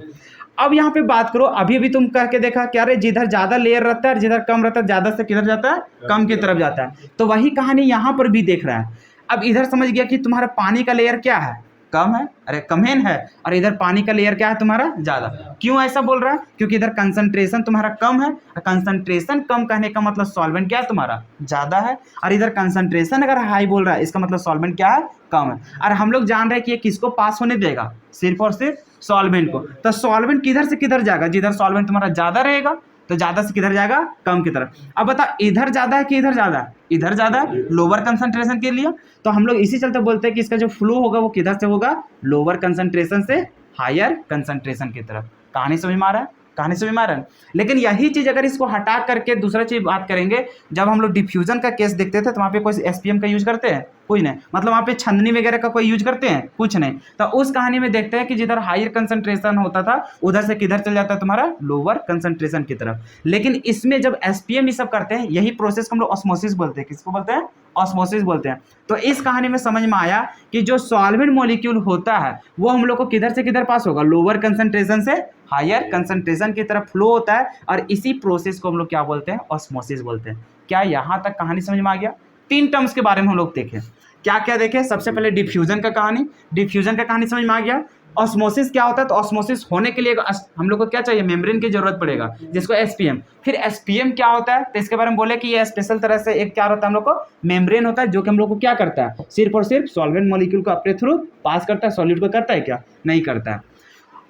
अब यहाँ पे बात करो, अभी भी तुम करके देखा क्या रे, जिधर ज्यादा लेयर रहता है जिधर कम रहता है, ज्यादा से किधर जाता है, कम की तरफ जाता है। तो वही कहानी यहाँ पर भी देख रहा है। अब इधर समझ गया कि तुम्हारा पानी का लेयर क्या है, कम है, अरे कमेन है, और इधर पानी का लेयर क्या है तुम्हारा, ज्यादा। क्यों ऐसा बोल रहा है, क्योंकि इधर कंसंट्रेशन तुम्हारा कम है, कंसंट्रेशन कम कहने का मतलब सॉल्वेंट क्या है तुम्हारा, ज्यादा है, और इधर कंसंट्रेशन अगर हाई बोल रहा है इसका मतलब सॉल्वेंट क्या है, कम है। और हम लोग जान रहे हैं कि ये किसको पास होने देगा, सिर्फ और सिर्फ सॉल्वेंट को। तो सॉल्वेंट किधर से किधर जाएगा, जिधर सॉल्वेंट तुम्हारा ज्यादा रहेगा तो ज्यादा से किधर जाएगा, कम की तरफ। अब बता, इधर ज्यादा है कि इधर ज्यादा है, इधर ज्यादा है, लोअर कंसंट्रेशन के लिए। तो हम लोग इसी चलते बोलते हैं कि इसका जो फ्लो होगा वो किधर से होगा, लोअर कंसंट्रेशन से हायर कंसंट्रेशन की तरफ। कहानी समझ में आ रहा है, कहानी समझ में आ रहा है। लेकिन यही चीज अगर इसको हटा करके दूसरा चीज बात करेंगे, जब हम लोग डिफ्यूजन का केस देखते थे तो वहाँ पे कोई एसपीएम का यूज करते हैं, कोई नहीं, मतलब वहाँ पे छन्नी वगैरह का कोई यूज करते हैं, कुछ नहीं। तो उस कहानी में देखते हैं कि जिधर हायर कंसंट्रेशन होता था उधर से किधर चल जाता है तुम्हारा, लोअर कंसंट्रेशन की तरफ। लेकिन इसमें जब एसपीएम ये सब करते हैं, यही प्रोसेस को हम लोग ऑस्मोसिस बोलते हैं। किसको बोलते हैं, ऑस्मोसिस बोलते हैं। तो इस कहानी में समझ में आया कि जो सॉल्वेंट मॉलिक्यूल होता है वो हम लोग को किधर से किधर पास होगा, लोअर कंसंट्रेशन से हायर कंसंट्रेशन की तरफ फ्लो होता है, और इसी प्रोसेस को हम लोग क्या बोलते हैं, ऑस्मोसिस बोलते हैं। क्या यहाँ तक कहानी समझ में आ गया? 3 टर्म्स के बारे में हम लोग देखें, क्या क्या देखें। सबसे पहले डिफ्यूजन का कहानी, डिफ्यूजन का कहानी समझ में आ गया। ऑस्मोसिस क्या होता है, तो ऑस्मोसिस होने के लिए हम लोग को क्या चाहिए, मेम्ब्रेन की जरूरत पड़ेगा, जिसको एसपीएम। फिर एसपीएम क्या होता है, तो इसके बारे में बोले कि ये स्पेशल तरह से एक क्या होता है, हम लोग को मेम्ब्रेन होता है, जो कि हम लोग को क्या करता है, सिर्फ और सिर्फ सॉल्वेंट मॉलिक्यूल को अपने थ्रू पास करता है, सॉलिड को करता है क्या, नहीं करता है।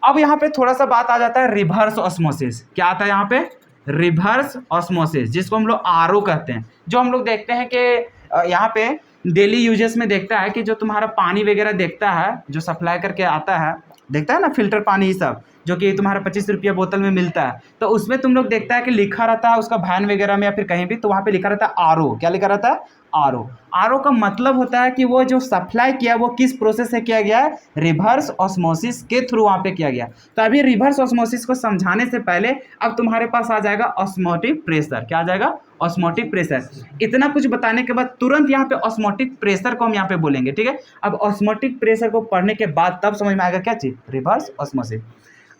अब यहाँ पे थोड़ा सा बात आ जाता है रिवर्स ऑस्मोसिस। क्या आता है यहाँ पे, रिवर्स ऑस्मोसिस, जिसको हम लोग आरओ कहते हैं। जो हम लोग देखते हैं कि यहाँ पे डेली यूजेस में देखता है कि जो तुम्हारा पानी वगैरह देखता है, जो सप्लाई करके आता है, देखता है ना फिल्टर पानी, ये सब जो कि तुम्हारा 25 रुपया बोतल में मिलता है, तो उसमें तुम लोग देखता है कि लिखा रहता है उसका वैन वगैरह में या फिर कहीं भी, तो वहाँ पे लिखा रहता है आरओ। क्या लिखा रहता है, आरओ। आरओ का मतलब होता है कि वो जो सप्लाई किया वो किस प्रोसेस से किया गया है, रिवर्स ऑस्मोसिस के थ्रू वहाँ पे किया गया। तो अभी रिवर्स ऑस्मोसिस को समझाने से पहले अब तुम्हारे पास आ जाएगा ऑस्मोटिक प्रेशर। क्या आ जाएगा, ऑस्मोटिक प्रेशर। इतना कुछ बताने के बाद तुरंत यहाँ पे ऑस्मोटिक प्रेशर को हम यहाँ पे बोलेंगे, ठीक है। अब ऑस्मोटिक प्रेशर को पढ़ने के बाद तब समझ में आएगा क्या चीज, रिवर्स ऑस्मोसिस।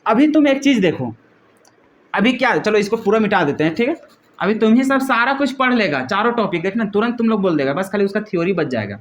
अभी तुम एक चीज देखो, अभी क्या, चलो इसको पूरा मिटा देते हैं, ठीक है। अभी तुम ही सब सारा कुछ पढ़ लेगा, चारों टॉपिक देखना, तुरंत तुम लोग बोल देगा, बस खाली उसका थ्योरी बच जाएगा।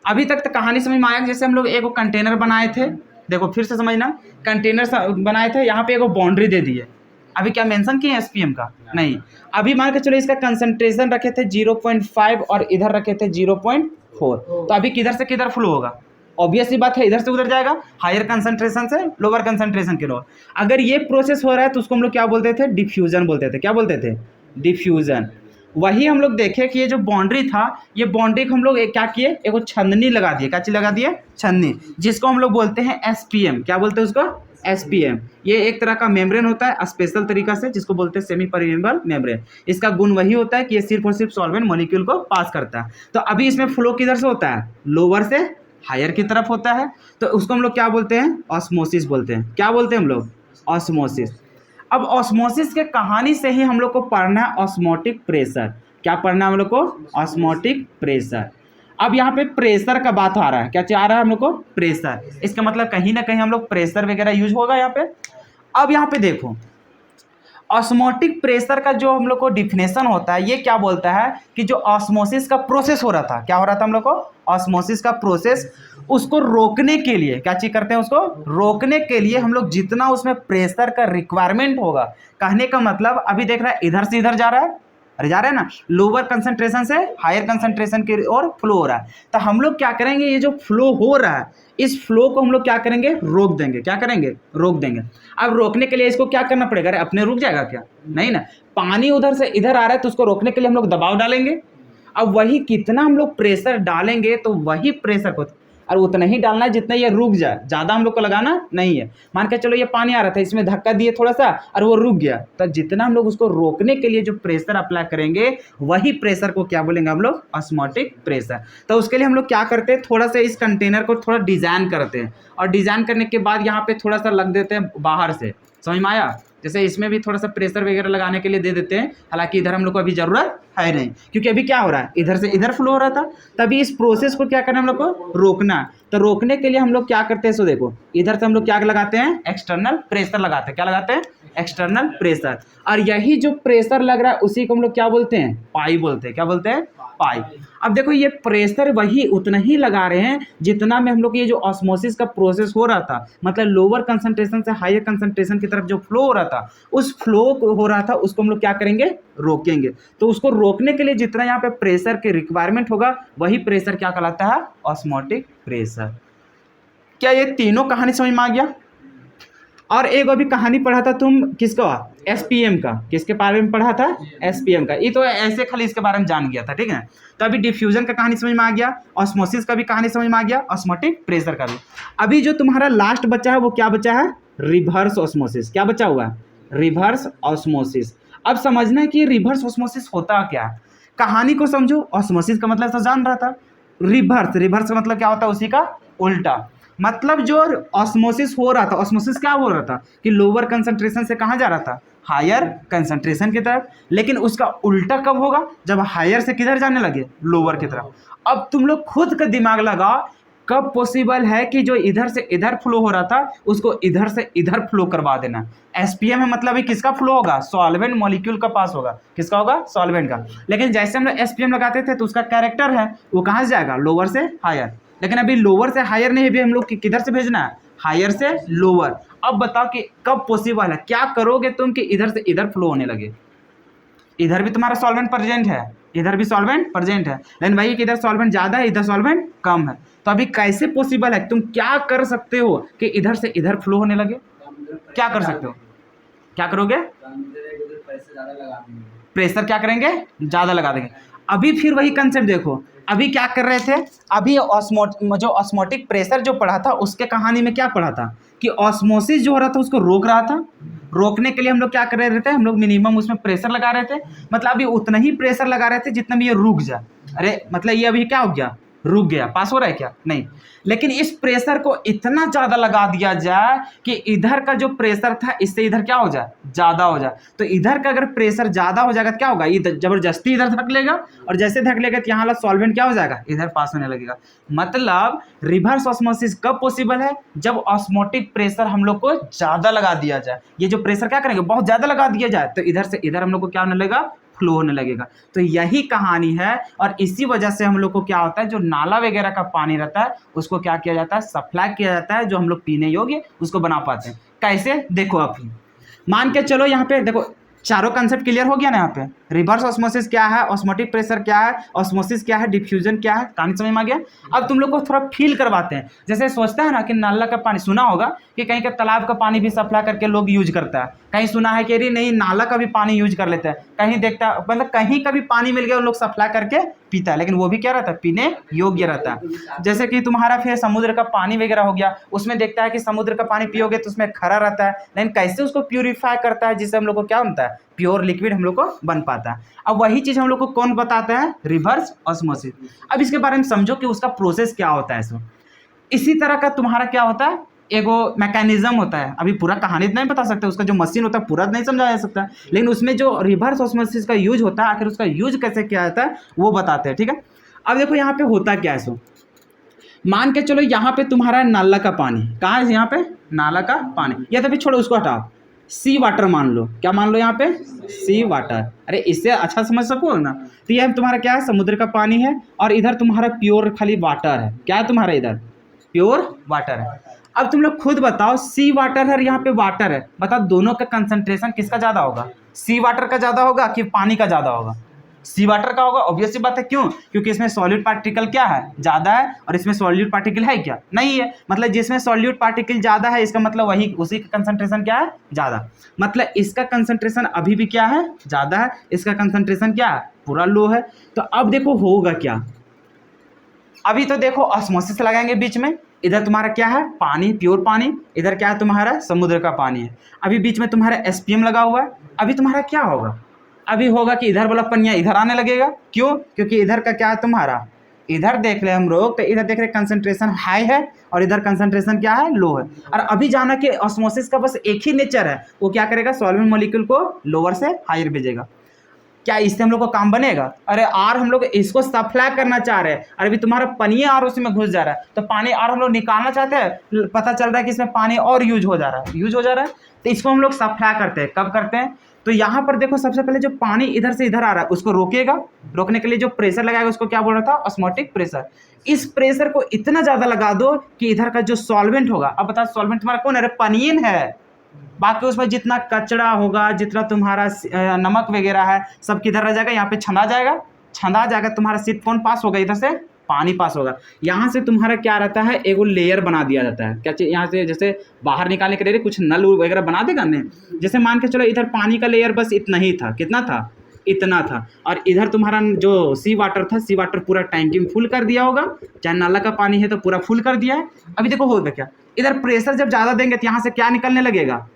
अभी तक तो कहानी समझ में आया, जैसे हम लोग एक कंटेनर बनाए थे, देखो फिर से समझना, कंटेनर बनाए थे, यहाँ पे एक बाउंड्री दे दी है। अभी क्या मेंशन किए एसपीएम का, नहीं। अभी मान के चलो इसका कंसंट्रेशन रखे थे 0.5 और इधर रखे थे 0.4, तो अभी किधर से किधर फ्लो होगा, ऑब्वियसली बात है, इधर से उधर जाएगा, हायर कंसंट्रेशन से लोअर कंसंट्रेशन के लोअर। अगर ये प्रोसेस हो रहा है तो उसको हम लोग क्या बोलते थे, डिफ्यूजन बोलते थे। क्या बोलते थे, डिफ्यूजन। वही हम लोग देखे कि ये जो बाउंड्री था, ये बाउंड्री को हम लोग क्या किए, एक छन्नी लगा दिए। क्या चीज लगा दिए, छन्नी, जिसको हम लोग बोलते हैं एसपीएम। क्या बोलते हैं उसको, एसपीएम। ये एक तरह का मेम्ब्रेन होता है स्पेशल तरीका से, जिसको बोलते हैं सेमी परमेबल मेम्ब्रेन। इसका गुण वही होता है कि ये सिर्फ और सिर्फ सॉल्वेंट मॉलिक्यूल को पास करता है। तो अभी इसमें फ्लो किधर से होता है, लोअर से हायर की तरफ होता है, तो उसको हम लोग क्या बोलते हैं, ऑस्मोसिस बोलते हैं। क्या बोलते हैं हम लोग, ऑस्मोसिस। अब ऑस्मोसिस के कहानी से ही हम लोग को पढ़ना है ऑस्मोटिक प्रेशर। क्या पढ़ना है हम लोग को, ऑस्मोटिक प्रेशर। अब यहाँ पे प्रेशर का बात आ रहा है, क्या चाह रहा है हम लोग को, प्रेशर। इसका मतलब कहीं ना कहीं हम लोग प्रेशर वगैरह यूज होगा यहाँ पे। अब यहाँ पे देखो, ऑस्मोटिक प्रेशर का जो हम लोग को डिफिनेशन होता है, ये क्या बोलता है कि जो ऑस्मोसिस का प्रोसेस हो रहा था, क्या हो रहा था हम लोग को, ऑस्मोसिस का प्रोसेस, उसको रोकने के लिए क्या चीज करते हैं, उसको रोकने के लिए हम लोग जितना उसमें प्रेशर का रिक्वायरमेंट होगा, कहने का मतलब अभी देख रहा है इधर से इधर जा रहा है, अरे जा रहे हैं ना, लोअर कंसंट्रेशन से हायर कंसंट्रेशन की ओर फ्लो हो रहा है। तो हम लोग क्या करेंगे, ये जो फ्लो हो रहा है इस फ्लो को हम लोग क्या करेंगे, रोक देंगे। क्या करेंगे, रोक देंगे। अब रोकने के लिए इसको क्या करना पड़ेगा, अरे अपने रुक जाएगा क्या, नहीं ना। पानी उधर से इधर आ रहा है तो उसको रोकने के लिए हम लोग दबाव डालेंगे। अब वही कितना हम लोग प्रेशर डालेंगे तो वही प्रेशर को, और उतना ही डालना है जितना ये रुक जाए, ज़्यादा हम लोग को लगाना नहीं है। मान के चलो ये पानी आ रहा था, इसमें धक्का दिए थोड़ा सा और वो रुक गया, तो जितना हम लोग उसको रोकने के लिए जो प्रेशर अप्लाई करेंगे वही प्रेशर को क्या बोलेंगे हम लोग, ऑस्मोटिक प्रेशर। तो उसके लिए हम लोग क्या करते हैं, थोड़ा सा इस कंटेनर को थोड़ा डिज़ाइन करते हैं, और डिज़ाइन करने के बाद यहाँ पे थोड़ा सा लग देते हैं बाहर से, समझ में आया। जैसे इसमें भी थोड़ा सा प्रेशर वगैरह लगाने के लिए दे देते हैं, हालांकि इधर हम लोग को अभी ज़रूरत है नहीं, क्योंकि अभी क्या हो रहा है, इधर से इधर फ्लो हो रहा था। तभी इस प्रोसेस को क्या करना है हम लोग को, रोकना। तो रोकने के लिए हम लोग क्या करते हैं, सो देखो इधर से हम लोग क्या लगाते हैं, एक्सटर्नल प्रेशर लगाते हैं। क्या लगाते हैं, एक्सटर्नल प्रेशर। और यही जो प्रेशर लग रहा है उसी को हम लोग क्या बोलते हैं, पाई बोलते हैं। क्या बोलते हैं, पाई। अब देखो ये प्रेशर वही उतना ही लगा रहे हैं जितना में हम लोग ये जो ऑस्मोसिस का प्रोसेस हो रहा था, मतलब लोअर कंसंट्रेशन से हायर कंसंट्रेशन की तरफ जो फ्लो हो रहा था, उस फ्लो हो रहा था उसको हम लोग क्या करेंगे, रोकेंगे। तो उसको रोकने के लिए जितना यहाँ पे प्रेशर की रिक्वायरमेंट होगा वही प्रेशर क्या कहलाता है, ऑस्मोटिक प्रेशर। क्या ये तीनों कहानी समझ में आ गया। और एक अभी कहानी पढ़ा था तुम किसका, एसपीएम का, किसके बारे में पढ़ा था, एसपीएम का। ये तो ऐसे खाली इसके बारे में जान गया था, ठीक है। तो अभी डिफ्यूजन का कहानी समझ में आ गया, ऑस्मोसिस का भी कहानी समझ में आ गया, ऑस्मोटिक प्रेशर का भी। अभी जो तुम्हारा लास्ट बचा है वो क्या बचा है, रिवर्स ऑस्मोसिस। क्या बचा हुआ है, रिवर्स ऑस्मोसिस। अब समझना है कि रिवर्स ऑस्मोसिस होता क्या है। कहानी को समझो, ऑस्मोसिस का मतलब तो जान रहा था, रिवर्स, रिवर्स का मतलब क्या होता है, उसी का उल्टा। मतलब जो ऑस्मोसिस हो रहा था, ऑस्मोसिस क्या हो रहा था कि लोअर कंसंट्रेशन से कहाँ जा रहा था, हायर कंसंट्रेशन की तरफ। लेकिन उसका उल्टा कब होगा, जब हायर से किधर जाने लगे, लोअर की तरफ। अब तुम लोग खुद का दिमाग लगाओ, कब पॉसिबल है कि जो इधर से इधर फ्लो हो रहा था उसको इधर से इधर फ्लो करवा देना। एसपीएम में मतलब किसका फ्लो होगा, सॉल्वेंट मॉलिक्यूल का पास होगा। किसका होगा, सॉल्वेंट का। लेकिन जैसे हम लोग एसपीएम लगाते थे तो उसका कैरेक्टर है वो कहाँ से जाएगा, लोअर से हायर। लेकिन अभी लोअर से हायर नहीं, अभी हम लोग किधर से भेजना है, हायर से लोअर। अब बताओ कि कब पॉसिबल है, क्या करोगे तुम कि इधर से इधर फ्लो होने लगे। इधर भी तुम्हारा सॉल्वेंट प्रेजेंट है, इधर भी सॉल्वेंट प्रेजेंट है, लेकिन भाई कि इधर सॉल्वेंट ज़्यादा है इधर सॉल्वेंट कम है। तो अभी कैसे पॉसिबल है, तुम क्या कर सकते हो कि इधर से इधर फ्लो होने लगे। क्या कर सकते हो, क्या करोगे, प्रेशर क्या करेंगे, ज़्यादा लगा देंगे। अभी फिर वही कंसेप्ट देखो, अभी क्या कर रहे थे, अभी जो ऑस्मोटिक प्रेशर जो पढ़ा था उसके कहानी में क्या पढ़ा था कि ऑस्मोसिस जो हो रहा था उसको रोक रहा था। रोकने के लिए हम लोग क्या कर रहे थे, हम लोग मिनिमम उसमें प्रेशर लगा रहे थे। मतलब अभी उतना ही प्रेशर लगा रहे थे जितना भी ये रुक जाए। अरे मतलब ये अभी क्या हो गया, रुक गया, पास हो रहा है क्या, नहीं। लेकिन इस प्रेशर को इतना ज़्यादा लगा दिया जाए कि इधर का जो प्रेशर था इससे इधर क्या हो जाए, ज़्यादा हो जाए। तो इधर का अगर प्रेशर ज़्यादा हो जाएगा तो क्या होगा, ये जबरदस्ती इधर धक लेगा, और जैसे धक लेगा तो यहाँ वाला सॉल्वेंट क्या हो जाएगा, इधर पास होने लगेगा। मतलब रिवर्स ऑस्मोसिस कब पॉसिबल है, जब ऑस्मोटिक प्रेशर हम लोग को ज़्यादा लगा दिया जाए। ये जो प्रेशर क्या करेंगे, बहुत ज़्यादा लगा दिया जाए तो इधर से इधर हम लोग को क्या होने लगेगा, फ्लो होने लगेगा। तो यही कहानी है, और इसी वजह से हम लोग को क्या होता है, जो नाला वगैरह का पानी रहता है उसको क्या किया जाता है, सप्लाई किया जाता है, जो हम लोग पीने योग्य उसको बना पाते हैं। कैसे, देखो अभी मान के चलो यहाँ पे देखो, चारों कंसेप्ट क्लियर हो गया ना। यहाँ पे रिवर्स ऑस्मोसिस क्या है, ऑस्मोटिक प्रेशर क्या है, ऑस्मोसिस क्या है, डिफ्यूजन क्या है, कहानी समझ में आ गया। अब तुम लोग को थोड़ा फील करवाते हैं। जैसे सोचता है ना कि नाला का पानी, सुना होगा कि कहीं का तालाब का पानी भी सप्लाई करके लोग यूज करता है, कहीं सुना है कि अरे नहीं नाला का भी पानी यूज कर लेता है, कहीं देखता है मतलब कहीं का भी पानी मिल गया उन लोग सप्लाई करके पीता है, लेकिन वो भी क्या रहता है, पीने योग्य रहता है। जैसे कि तुम्हारा फिर समुद्र का पानी वगैरह हो गया, उसमें देखता है कि समुद्र का पानी पियोगे तो उसमें खरा रहता है, लेकिन कैसे उसको प्यूरिफाई करता है जिससे हम लोग को क्या बनता है, प्योर लिक्विड हम लोग को बन पाता है। अब वही चीज़ हम लोग को कौन बताता है, रिवर्स ऑस्मोसिस। अब इसके बारे में समझो कि उसका प्रोसेस क्या होता है। इसमें इसी तरह का तुम्हारा क्या होता है, एगो मैकेनिज्म होता है। अभी पूरा कहानी नहीं बता सकते, उसका जो मशीन होता है पूरा नहीं समझाया जा सकता, लेकिन उसमें जो रिवर्स ऑस्मोसिस का यूज होता है, आखिर उसका यूज कैसे किया जाता है वो बताते हैं, ठीक है। अब देखो यहाँ पे होता क्या है। सो मान के चलो यहाँ पे तुम्हारा नाला का पानी, कहाँ है यहाँ पे, नाला का पानी, या तो भी छोड़ो उसको हटाओ, सी वाटर मान लो। क्या मान लो यहाँ पे, सी वाटर। अरे इससे अच्छा समझ सको ना, तो यह तुम्हारा क्या है, समुद्र का पानी है, और इधर तुम्हारा प्योर खाली वाटर है। क्या है तुम्हारा, इधर प्योर वाटर है। अब तुम लोग खुद बताओ, सी वाटर है, यहाँ पे वाटर है, बताओ दोनों का कंसंट्रेशन किसका ज़्यादा होगा, सी वाटर का ज़्यादा होगा कि पानी का ज़्यादा होगा, सी वाटर का होगा, ऑब्वियस सी बात है। क्यों? क्योंकि इसमें सॉलिड पार्टिकल क्या है, ज़्यादा है, और इसमें सॉल्यूट पार्टिकल है क्या, नहीं है। मतलब जिसमें सॉल्यूट पार्टिकल ज़्यादा है इसका मतलब वही उसी का कंसंट्रेशन क्या है, ज़्यादा। मतलब इसका कंसंट्रेशन अभी भी क्या है, ज़्यादा है, इसका कंसंट्रेशन क्या है, पूरा लो है। तो अब देखो होगा क्या, अभी तो देखो ऑस्मोसिस लगाएंगे बीच में, इधर तुम्हारा क्या है, पानी, प्योर पानी, इधर क्या है तुम्हारा, समुद्र का पानी है। अभी बीच में तुम्हारा एसपीएम लगा हुआ है। अभी तुम्हारा क्या होगा, अभी होगा कि इधर वाला पनिया इधर आने लगेगा। क्यों? क्योंकि इधर का क्या है तुम्हारा, इधर देख ले हम लोग, तो इधर देख रहे कंसंट्रेशन हाई है और इधर कंसंट्रेशन क्या है, लो है। और अभी जाना कि ऑस्मोसिस का बस एक ही नेचर है, वो क्या करेगा, सॉल्वेंट मॉलिक्यूल को लोअर से हायर भेजेगा। क्या इससे हम लोग को काम बनेगा? अरे आर हम लोग इसको सप्लाई करना चाह रहे हैं, और अभी तुम्हारा पानी आर उसी में घुस जा रहा है, तो पानी आर हम लोग निकालना चाहते हैं, पता चल रहा है कि इसमें पानी और यूज हो जा रहा है, तो इसको हम लोग सप्लाई करते हैं। कब करते हैं? तो यहाँ पर देखो सबसे पहले जो पानी इधर से इधर आ रहा है उसको रोकेगा, रोकने के लिए जो प्रेशर लगाएगा उसको क्या बोल रहा था, ऑस्मोटिक प्रेशर। इस प्रेशर को इतना ज्यादा लगा दो कि इधर का जो सॉल्वेंट होगा, अब बताओ सॉल्वेंट तुम्हारा कौन है, पानीन है, बाकी उसमें जितना कचरा होगा, जितना तुम्हारा नमक वगैरह है, सब किधर रह जाएगा, यहाँ पे छंदा जाएगा, तुम्हारा शीट कौन पास होगा, इधर से पानी पास होगा। यहाँ से तुम्हारा क्या रहता है, एगो लेयर बना दिया जाता है, क्या चाहिए यहाँ से, जैसे बाहर निकालने के लिए कुछ नल वगैरह बना देगा ने, जैसे मान के चलो इधर पानी का लेयर बस इतना ही था, कितना था, इतना था, और इधर तुम्हारा जो सी वाटर था, सी वाटर पूरा टैंकी में फुल कर दिया होगा, चाहे नाला का पानी है तो पूरा फुल कर दिया है। अभी देखो होगा क्या, इधर प्रेशर जब ज़्यादा देंगे तो यहाँ से क्या निकलने लगेगा,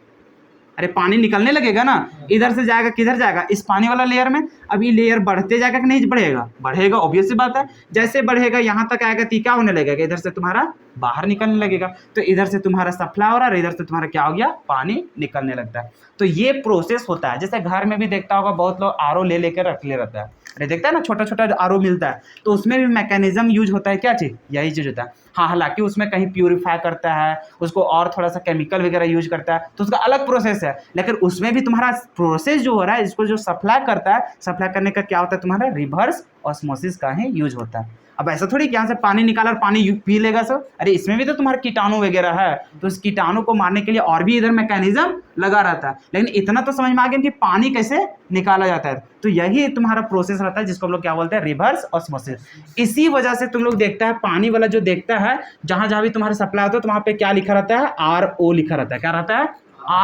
अरे पानी निकलने लगेगा ना, इधर से जाएगा, किधर जाएगा, इस पानी वाला लेयर में। अभी लेयर बढ़ते जाएगा कि नहीं बढ़ेगा, बढ़ेगा, ऑब्वियस सी बात है। जैसे बढ़ेगा यहाँ तक आएगा तो क्या होने लगेगा, इधर से तुम्हारा बाहर निकलने लगेगा, तो इधर से तुम्हारा सप्लाई हो रहा है, इधर से तुम्हारा क्या हो गया, पानी निकलने लगता है। तो ये प्रोसेस होता है। जैसे घर में भी देखता होगा बहुत लोग आरओ ले लेकर रख ले रहता है, अरे देखता है ना छोटा छोटा आरओ मिलता है, तो उसमें भी मैकेनिज्म यूज होता है, क्या चीज़, यही चीज़ होता है। हाँ, हालांकि उसमें कहीं प्यूरिफाई करता है उसको और थोड़ा सा केमिकल वगैरह यूज करता है, तो उसका अलग प्रोसेस है, लेकिन उसमें भी तुम्हारा प्रोसेस जो हो रहा है, इसको जो सप्लाई करता है, सप्लाई करने का क्या होता है, तुम्हारा रिवर्स ऑस्मोसिस का ही यूज होता है। अब ऐसा थोड़ी कि यहाँ से पानी निकाला और पानी पी लेगा सब, अरे इसमें भी तो तुम्हारा कीटाणु वगैरह है, तो उस कीटाणु को मारने के लिए और भी इधर मैकेनिज्म लगा रहता है। लेकिन इतना तो समझ में आ गया कि पानी कैसे निकाला जाता है, तो यही तुम्हारा प्रोसेस रहता है, जिसको हम लोग क्या बोलते हैं, रिवर्स ऑस्मोसिस। इसी वजह से तुम लोग देखता है, पानी वाला जो देखता है, जहां जहां भी तुम्हारा सप्लाई होता है तो वहां पे क्या लिखा रहता है, RO लिखा रहता है, क्या रहता है,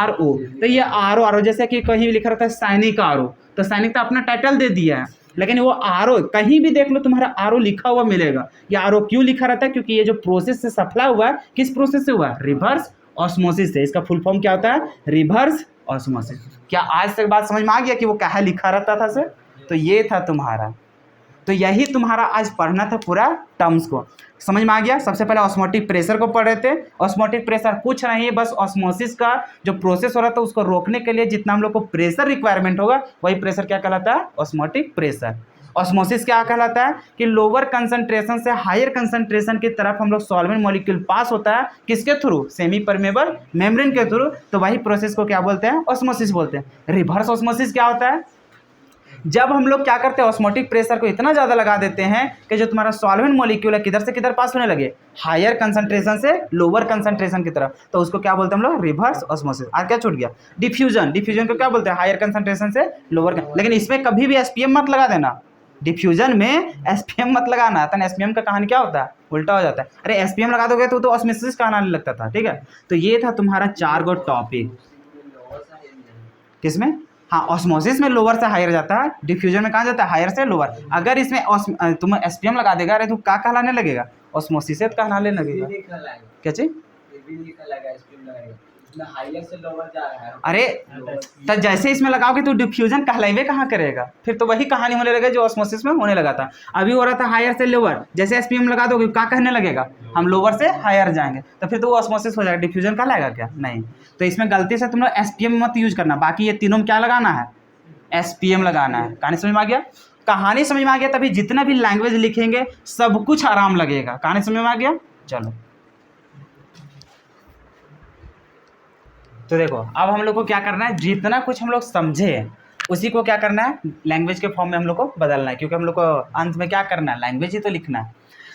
RO। तो ये RO जैसे कि कहीं लिखा रहता है सैनिक RO, तो सैनिक तो अपना टाइटल दे दिया है, लेकिन वो RO कहीं भी देख लो तुम्हारा RO लिखा हुआ मिलेगा। ये RO क्यों लिखा रहता है, क्योंकि ये जो प्रोसेस से सप्लाई हुआ है, किस प्रोसेस से हुआ है, रिवर्स ऑस्मोसिस से। इसका फुल फॉर्म क्या होता है, रिवर्स ऑस्मोसिस। क्या आज तक बात समझ में आ गया कि वो क्या लिखा रहता था सर? तो ये था तुम्हारा, तो यही तुम्हारा आज पढ़ना था, पूरा टर्म्स को समझ में आ गया। सबसे पहले ऑस्मोटिक प्रेशर को पढ़ रहे थे। ऑस्मोटिक प्रेशर कुछ नहीं है, बस ऑस्मोसिस का जो प्रोसेस हो रहा था उसको रोकने के लिए जितना हम लोग को प्रेशर रिक्वायरमेंट होगा, वही प्रेशर क्या कहलाता है, ऑस्मोटिक प्रेशर। ऑस्मोसिस क्या कहलाता है कि लोअर कंसंट्रेशन से हायर कंसंट्रेशन की तरफ हम लोग सॉल्वेंट मॉलिक्यूल पास होता है, किसके थ्रू, सेमी परमेबल मेम्ब्रेन के थ्रू, तो वही प्रोसेस को क्या बोलते हैं, ऑस्मोसिस बोलते हैं। रिवर्स ऑस्मोसिस क्या होता है, जब हम लोग क्या करते हैं, ऑस्मोटिक प्रेशर को इतना ज़्यादा लगा देते हैं कि जो तुम्हारा सॉल्वेंट मॉलिक्यूल है किधर से किधर पास होने लगे, हायर कंसंट्रेशन से लोअर कंसंट्रेशन की तरफ, तो उसको क्या बोलते हैं हम लोग, रिवर्स ऑस्मोसिस। आज क्या छूट गया, डिफ्यूजन। डिफ्यूजन को क्या बोलते हैं, हायर कंसंट्रेशन से लोअर। लेकिन इसमें कभी भी एसपीएम मत लगा देना, डिफ्यूजन में एसपीएम मत लगाना, तो एसपीएम का कहानी क्या होता है, उल्टा हो जाता है। अरे एसपीएम लगा दोगे तो ऑस्मोसिस कहलाने लगता था, ठीक है। तो ये था तुम्हारा 4 गो टॉपिक, किसमें, हाँ ऑस्मोसिस में लोअर से हायर जाता है, डिफ्यूजन में कहाँ जाता है, हायर से लोअर। अगर इसमें तुम एसपीएम लगा देगा, अरे तू क्या कहलाने लगेगा, ऑस्मोसिस से कहलाने लगेगा, क्या चीज, अरे तो जैसे इसमें लगाओगे तो डिफ्यूजन कहलावे कहाँ करेगा, फिर तो वही कहानी होने लगेगा जो ऑस्मोसिस में होने लगा था। अभी हो रहा था हायर से लोअर, जैसे एसपीएम लगा दोगे क्या कहने लगेगा, हम लोअर से हायर जाएंगे, तो फिर तो वो ऑस्मोसिस हो जाएगा, डिफ्यूजन कहलाएगा क्या, नहीं। तो इसमें गलती से तुम लोग एसपीएम मत यूज करना, बाकी ये तीनों में क्या लगाना है, एसपीएम लगाना है। कहानी समझ में आ गया, कहानी समझ में आ गया, तभी जितना भी लैंग्वेज लिखेंगे सब कुछ आराम लगेगा। कहानी समझ में आ गया, चलो। तो देखो अब हम लोग को क्या करना है, जितना कुछ हम लोग समझे उसी को क्या करना है, लैंग्वेज के फॉर्म में हम लोग को बदलना है, क्योंकि हम लोग को अंत में क्या करना है, लैंग्वेज ही तो लिखना है।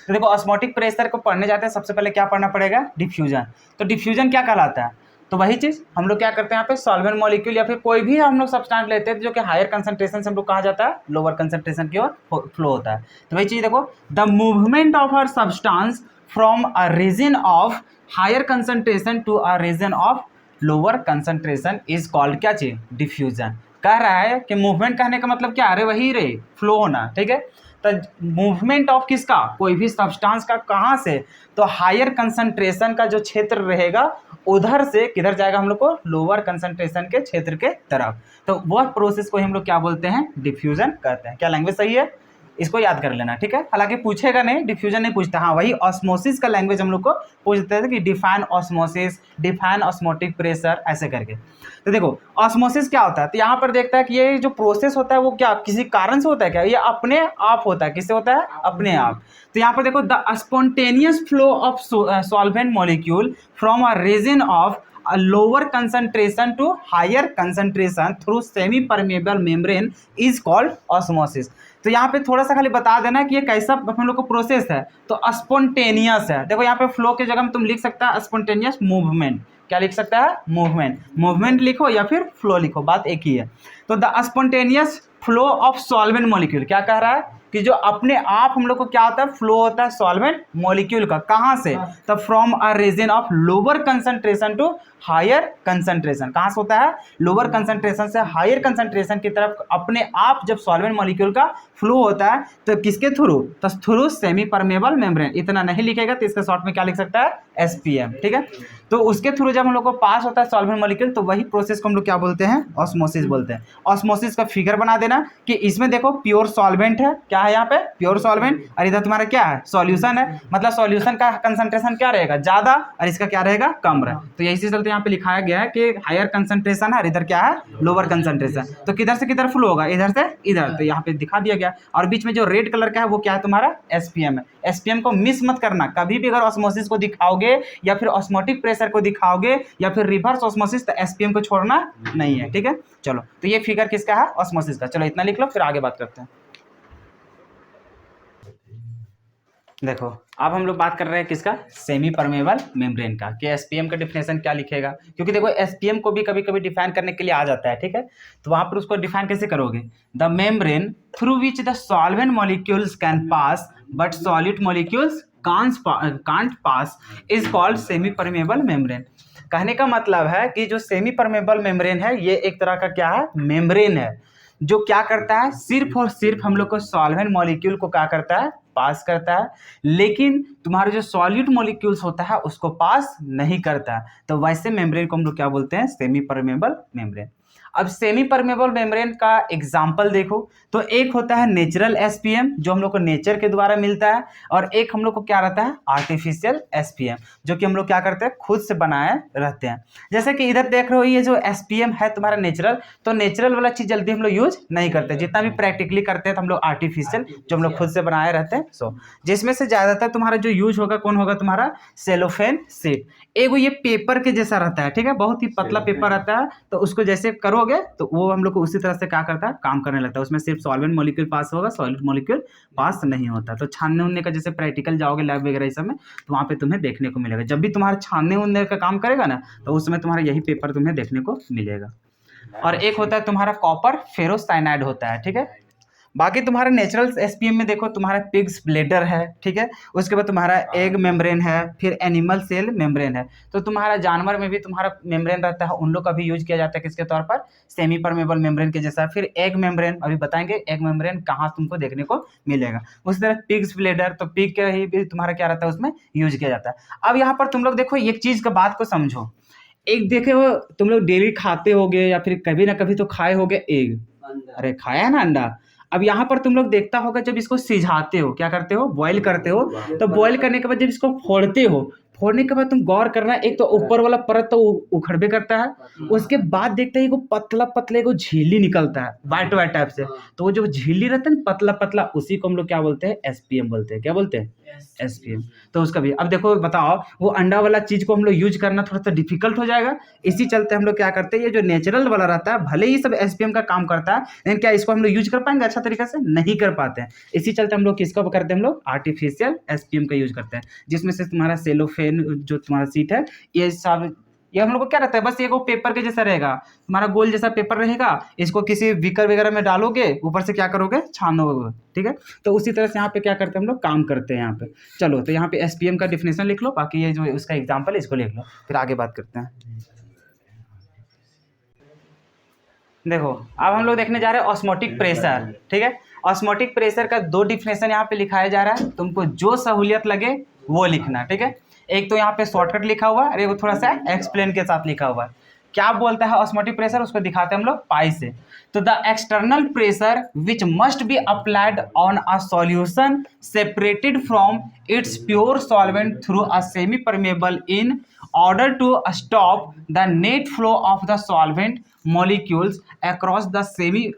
तो देखो ऑस्मोटिक प्रेशर को पढ़ने जाते हैं, सबसे पहले क्या पढ़ना पड़ेगा, डिफ्यूजन। तो डिफ्यूजन क्या कहलाता है, तो वही चीज़ हम लोग क्या करते हैं यहाँ पे सॉल्वेंट मॉलिक्यूल या फिर कोई भी हम लोग सब्सटेंस लेते हैं जो कि हायर कंसंट्रेशन से हम लोग कहा जाता है लोअर कंसंट्रेशन की ओर फ्लो होता है। तो वही चीज़ देखो, the movement of a substance from a region of higher concentration to a region of lower concentration is called क्या चीज, डिफ्यूजन। कह रहा है कि मूवमेंट कहने का मतलब क्या, अरे वही रे फ्लो होना, ठीक है। तो मूवमेंट ऑफ किसका, कोई भी सब्सटेंस का, कहाँ से, तो हायर कंसंट्रेशन का जो क्षेत्र रहेगा उधर से किधर जाएगा हम लोग को, लोअर कंसंट्रेशन के क्षेत्र के तरफ। तो वह प्रोसेस को हम लोग क्या बोलते हैं, डिफ्यूजन कहते हैं। क्या लैंग्वेज सही है, इसको याद कर लेना, ठीक है। हालांकि पूछेगा नहीं, डिफ्यूजन नहीं पूछता, हाँ वही ऑस्मोसिस का लैंग्वेज हम लोग को पूछते थे कि define osmosis, define osmotic pressure, ऐसे करके। तो देखो ऑस्मोसिस क्या होता है, तो यहाँ पर देखता है कि ये जो प्रोसेस होता है वो क्या किसी कारण से होता है क्या, ये अपने आप होता है, किससे होता है, अपने आप। तो यहाँ पर देखो the spontaneous flow of solvent molecule from a region of a lower concentration to higher concentration through semi permeable membrane is called osmosis। तो यहाँ पे थोड़ा सा खाली बता देना कि ये कैसा हम लोग को प्रोसेस है, तो स्पॉन्टेनियस है। देखो यहाँ पे फ्लो के जगह में तुम लिख सकता है स्पॉन्टेनियस मूवमेंट, क्या लिख सकता है, मूवमेंट, मूवमेंट लिखो या फिर फ्लो लिखो, बात एक ही है। तो the spontaneous flow of solvent molecule क्या कह रहा है कि जो अपने आप हम लोग को क्या होता है, फ्लो होता है सॉल्वेंट मॉलिक्यूल का, कहां से, तो from a region of lower concentration to higher concentration. कहां से होता है, लोअर कंसंट्रेशन से हायर कंसंट्रेशन की तरफ अपने आप जब सॉल्वेंट मॉलिक्यूल का फ्लो होता है, तो किसके थ्रू, तो थ्रू सेमी परमेबल मेम्ब्रेन। इतना नहीं लिखेगा तो इसके शॉर्ट में क्या लिख सकता है, एसपीएम, ठीक है। तो उसके थ्रू जब हम लोग को पास होता है सॉल्वेंट मॉलिक्यूल, तो वही प्रोसेस को हम लोग क्या बोलते हैं, ऑस्मोसिस बोलते हैं। ऑस्मोसिस का फिगर बना देना कि इसमें देखो प्योर सॉल्वेंट है, क्या है यहाँ पे, प्योर सॉल्वेंट, और इधर तुम्हारा क्या है, सॉल्यूशन है, मतलब सॉल्यूशन का कंसंट्रेशन क्या रहेगा, ज्यादा, और इसका क्या रहेगा, कम रहे। तो यही से चलते यहाँ पे लिखाया गया है कि हायर कंसंट्रेशन है और इधर क्या है, लोअर कंसंट्रेशन। तो किधर से किधर फ्लो होगा, इधर से इधर, तो यहाँ पे दिखा दिया गया। और बीच में जो रेड कलर का है वो क्या है, तुम्हारा एसपीएम है। एसपीएम को मिस मत करना कभी भी, अगर ऑस्मोसिस को दिखाओगे या फिर ऑस्मोटिक प्रेशर को दिखाओगे या फिर रिवर्स ऑस्मोसिस, तो एसपीएम को छोड़ना नहीं है, ठीक है। चलो, तो ये फिगर किसका है, ऑस्मोसिस का। चलो इतना लिख लो, फिर आगे बात करते हैं। देखो अब हम लोग बात कर रहे हैं किसका, सेमी परमेबल मेम्ब्रेन का, कि एसपीएम का डिफिनेशन क्या लिखेगा, क्योंकि देखो एसपीएम को भी कभी कभी डिफाइन करने के लिए आ जाता है, ठीक है। तो वहां पर उसको डिफाइन कैसे करोगे, the membrane through which the solvent molecules can pass but solid molecules can't pass is called semi permeable membrane. कहने का मतलब है कि जो सेमी परमेबल मेम्ब्रेन है ये एक तरह का क्या है, मेम्ब्रेन है, जो क्या करता है, सिर्फ और सिर्फ हम लोग को सॉल्वेंट मॉलिक्यूल को क्या करता है, पास करता है, लेकिन तुम्हारे जो सॉल्यूट मॉलिक्यूल्स होता है उसको पास नहीं करता है। तो वैसे मेम्ब्रेन को हम लोग क्या बोलते हैं, सेमी परमेबल मेम्ब्रेन। अब सेमी परमेबल मेम्ब्रेन का एग्जाम्पल देखो, तो एक होता है नेचुरल एसपीएम जो हम लोग को नेचर के द्वारा मिलता है, और एक हम लोग को क्या रहता है, आर्टिफिशियल एसपीएम, जो कि हम लोग क्या करते हैं, खुद से बनाए रहते हैं। जैसे कि इधर देख रहे हो, ये जो एसपीएम है तुम्हारा नेचुरल, तो नेचुरल वाला चीज जल्दी हम लोग यूज नहीं करते, जितना भी प्रैक्टिकली करते हैं तो हम लोग आर्टिफिशियल जो हम लोग खुद से बनाए रहते हैं। सो जिसमें से ज्यादातर तुम्हारा जो यूज होगा कौन होगा, तुम्हारा सेलोफेन शीट। एगो ये पेपर के जैसा रहता है, ठीक है, बहुत ही पतला पेपर रहता है, तो उसको जैसे करोगे तो वो हम लोग को उसी तरह से क्या करता है, काम करने लगता है। उसमें सिर्फ सॉल्वेंट मॉलिक्यूल पास होगा, सॉलिड मॉलिक्यूल पास नहीं होता। तो छानने उनने का जैसे प्रैक्टिकल जाओगे लैब वगैरह इस समय, तो वहाँ पे तुम्हें देखने को मिलेगा। जब भी तुम्हारा छानने उनने का काम करेगा ना, तो उस समय तुम्हारा यही पेपर तुम्हें देखने को मिलेगा। और एक होता है तुम्हारा कॉपर फेरोसाइनाइड होता है, ठीक है। बाकी तुम्हारा नेचुरल एसपीएम में देखो तुम्हारा पिग्स ब्लेडर है, ठीक है, उसके बाद तुम्हारा एग मेम्ब्रेन है, फिर एनिमल सेल मेम्ब्रेन है। तो तुम्हारा जानवर में भी तुम्हारा मेम्ब्रेन रहता है, उन लोग का भी यूज किया जाता है किसके तौर पर, सेमी परमेबल मेम्ब्रेन के जैसा। फिर एग मेम्ब्रेन अभी बताएंगे एग मेम्ब्रेन कहाँ तुमको देखने को मिलेगा। उसी तरह पिग्स ब्लेडर, तो पिग का ही भी तुम्हारा क्या रहता है, उसमें यूज किया जाता है। अब यहाँ पर तुम लोग देखो एक चीज का बात को समझो, एक देखे हो तुम लोग डेली खाते होगे या फिर कभी ना कभी तो खाए होगे एग, अरे खाया ना अंडा। अब यहाँ पर तुम लोग देखता होगा जब इसको सिझाते हो, क्या करते हो, बॉईल करते हो, तो बॉईल करने के बाद जब इसको फोड़ते हो, फोड़ने के बाद तुम गौर करना, एक तो ऊपर वाला परत तो उखड़बे करता है, उसके बाद देखते हैं पतला पतला एक झिल्ली निकलता है वाइट वाइट टाइप से, तो वो जो झिल्ली रहता है पतला पतला, उसी को हम लोग क्या बोलते हैं, एसपीएम बोलते हैं। क्या बोलते हैं, एसपीएम। तो उसका भी अब देखो बताओ, वो अंडा वाला चीज को हम लोग यूज करना थोड़ा सा डिफिकल्ट हो जाएगा, इसी चलते हम लोग क्या करते हैं, ये जो नेचुरल वाला रहता है भले ही सब एसपीएम का काम करता है, लेकिन क्या इसको हम लोग यूज कर पाएंगे अच्छा तरीके से, नहीं कर पाते हैं। इसी चलते हम लोग किसका करते हैं, हम लोग आर्टिफिशियल एसपीएम का यूज करते हैं, जिसमें से तुम्हारा सेलोफेन जो तुम्हारा सीट है, ये सब ये हम लोग को क्या रहता है, बस ये को पेपर के जैसा रहेगा, तुम्हारा गोल जैसा पेपर रहेगा, इसको किसी बीकर वगैरह में डालोगे, ऊपर से क्या करोगे, छानोगे, ठीक है। तो उसी तरह से यहाँ पे क्या करते हैं हम लोग, काम करते हैं यहाँ पे। चलो तो यहाँ पे एसपीएम का डिफिनेशन लिख लो, बाकी ये जो उसका एग्जाम्पल है इसको लिख लो, फिर आगे बात करते हैं। देखो अब हम लोग देखने जा रहे हैं ऑस्मोटिक प्रेशर, ठीक है। ऑस्मोटिक प्रेशर का दो डिफिनेशन यहाँ पे लिखाया जा रहा है, तुमको जो सहूलियत लगे वो लिखना, ठीक है। एक तो यहाँ पे शॉर्टकट लिखा हुआ है और एक थोड़ा सा एक्सप्लेन के साथ लिखा हुआ है। क्या बोलता है ऑस्मोटिक प्रेशर, उसको दिखाते हैं हम लोग पाई से। तो the external pressure which must be applied on a solution separated from its pure solvent through a semi permeable in order to stop the net flow of the solvent molecules across the